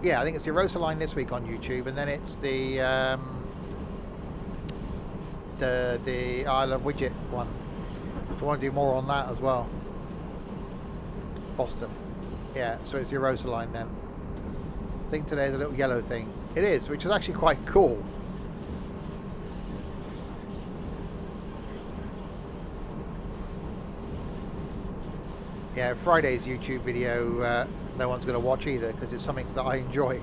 Yeah, I think it's the Erosa line this week on YouTube, and then it's the Isle of Widget one. I want to do more on that as well. Boston. Yeah, so it's the Erosa line then. I think today's a little yellow thing. It is, which is actually quite cool. Yeah, Friday's YouTube video, no one's going to watch either because it's something that I enjoy.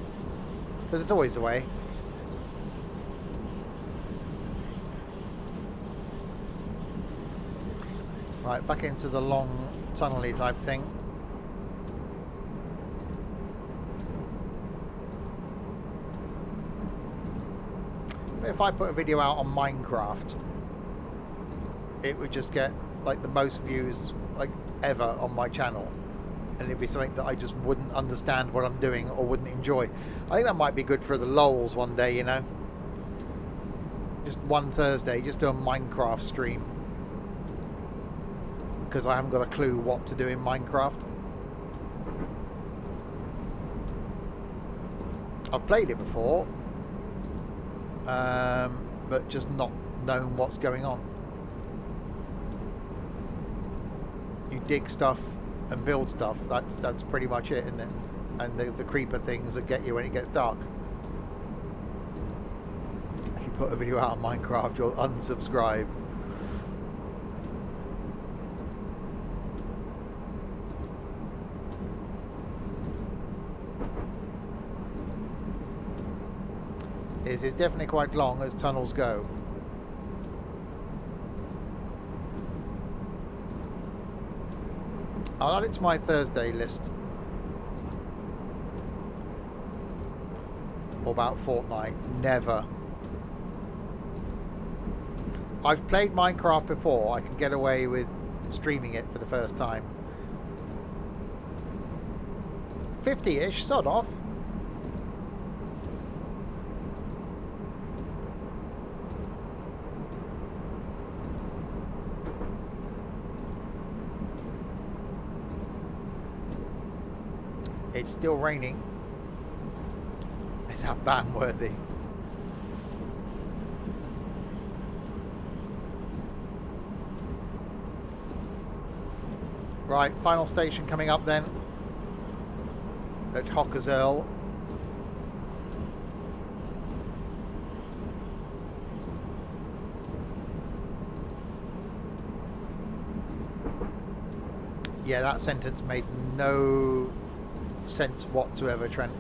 Because it's always the way. Right, back into the long tunnel-y type thing. If I put a video out on Minecraft, it would just get like the most views like ever on my channel, and it'd be something that I just wouldn't understand what I'm doing or wouldn't enjoy. I think that might be good for the lols one day, you know, just one Thursday, just do a Minecraft stream, because I haven't got a clue what to do in Minecraft. I've played it before, but just not known what's going on. You dig stuff and build stuff. That's pretty much it, isn't it? And the creeper things that get you when it gets dark. If you put a video out on Minecraft, you'll unsubscribe. This is definitely quite long as tunnels go. I'll add it to my Thursday list. Or about fortnight. Never. I've played Minecraft before. I can get away with streaming it for the first time. 50-ish, sod off. It's still raining. Is that ban worthy? Right, final station coming up then at Hawksville. Yeah, that sentence made no sense whatsoever, Trent.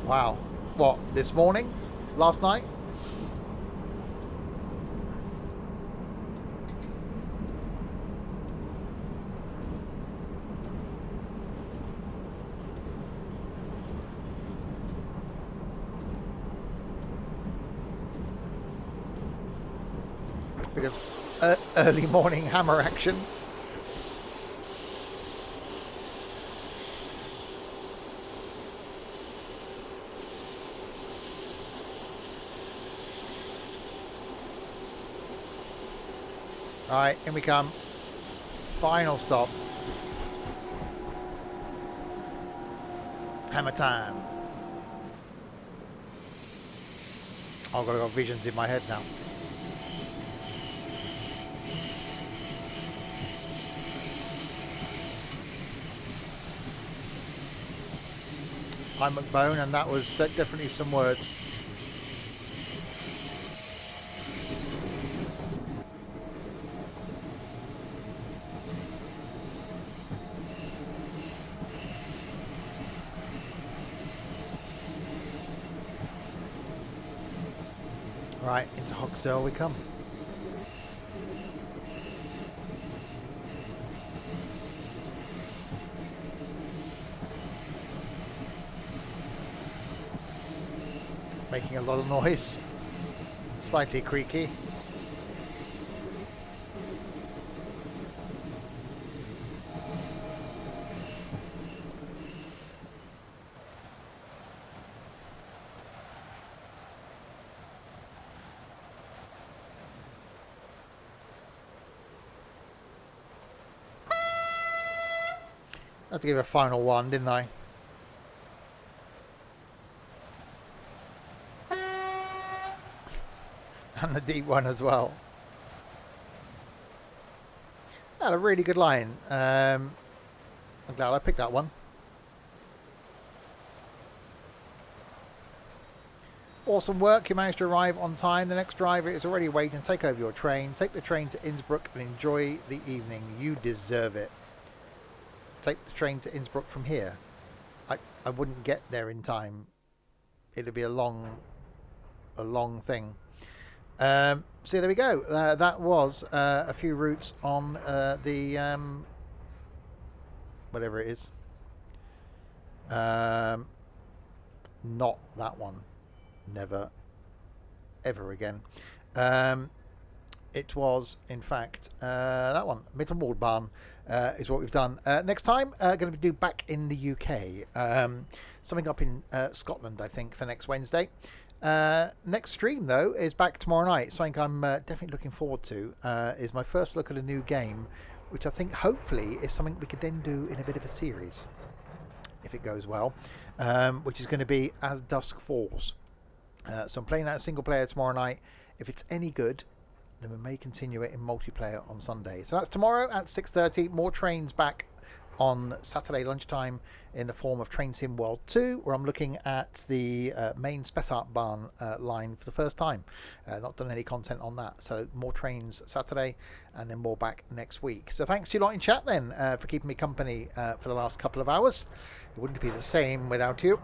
Wow. What, this morning? Last night? Bit of early morning hammer action. Alright, in we come. Final stop. Hammer time. I've got visions in my head now. I'm McBone, and that was definitely some words. Right, into Hawksville we come. Making a lot of noise. Slightly creaky. I had to give a final one, didn't I? And the deep one as well. Had a really good line. I'm glad I picked that one. Awesome work. You managed to arrive on time. The next driver is already waiting. Take over your train. Take the train to Innsbruck and enjoy the evening. You deserve it. Take the train to Innsbruck from here. I wouldn't get there in time. It'd be a long thing. So there we go. That was a few routes on the whatever it is. Not that one. Never, ever again. It was, in fact, that one. Mittenwaldbahn is what we've done. Next time, going to do back in the UK. Something up in Scotland, I think, for next Wednesday. Next stream, though, is back tomorrow night. Something I'm definitely looking forward to is my first look at a new game, which I think, hopefully, is something we could then do in a bit of a series, if it goes well, which is going to be As Dusk Falls. So I'm playing that single player tomorrow night. If it's any good, then we may continue it in multiplayer on Sunday. So that's tomorrow at 6:30. More trains back on Saturday lunchtime in the form of Train Sim World 2, where I'm looking at the main Spessartbahn line for the first time. Not done any content on that. So more trains Saturday and then more back next week. So thanks to you lot in chat then for keeping me company for the last couple of hours. It wouldn't be the same without you.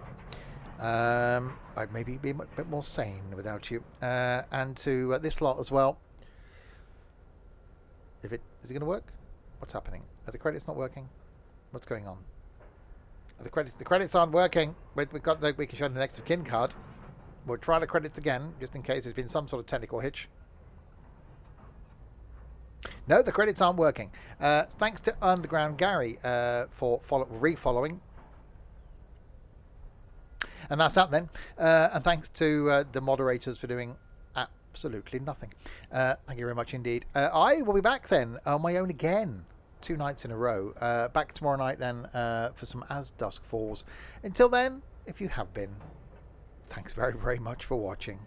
I'd maybe be a bit more sane without you. And to this lot as well. Is it going to work? What's happening? Are the credits not working? What's going on? Are the credits aren't working. We can show the next of kin card. We'll try the credits again, just in case there's been some sort of technical hitch. No, the credits aren't working. Thanks to Underground Gary for re-following. And that's that then. And thanks to the moderators for doing absolutely nothing. Thank you very much indeed. I will be back then on my own again. 2 nights in a row. Back tomorrow night then for some As Dusk Falls. Until then, if you have been, thanks very, very much for watching.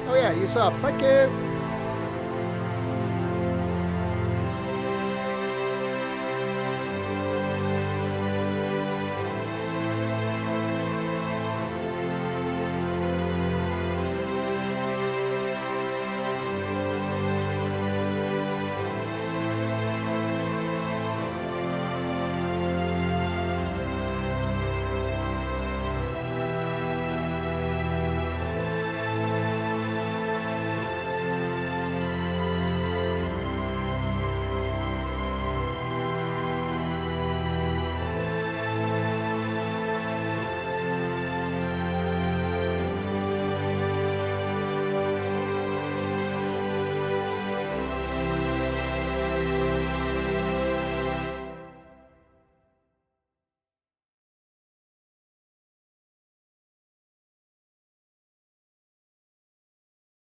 Oh yeah, you sub. Thank you.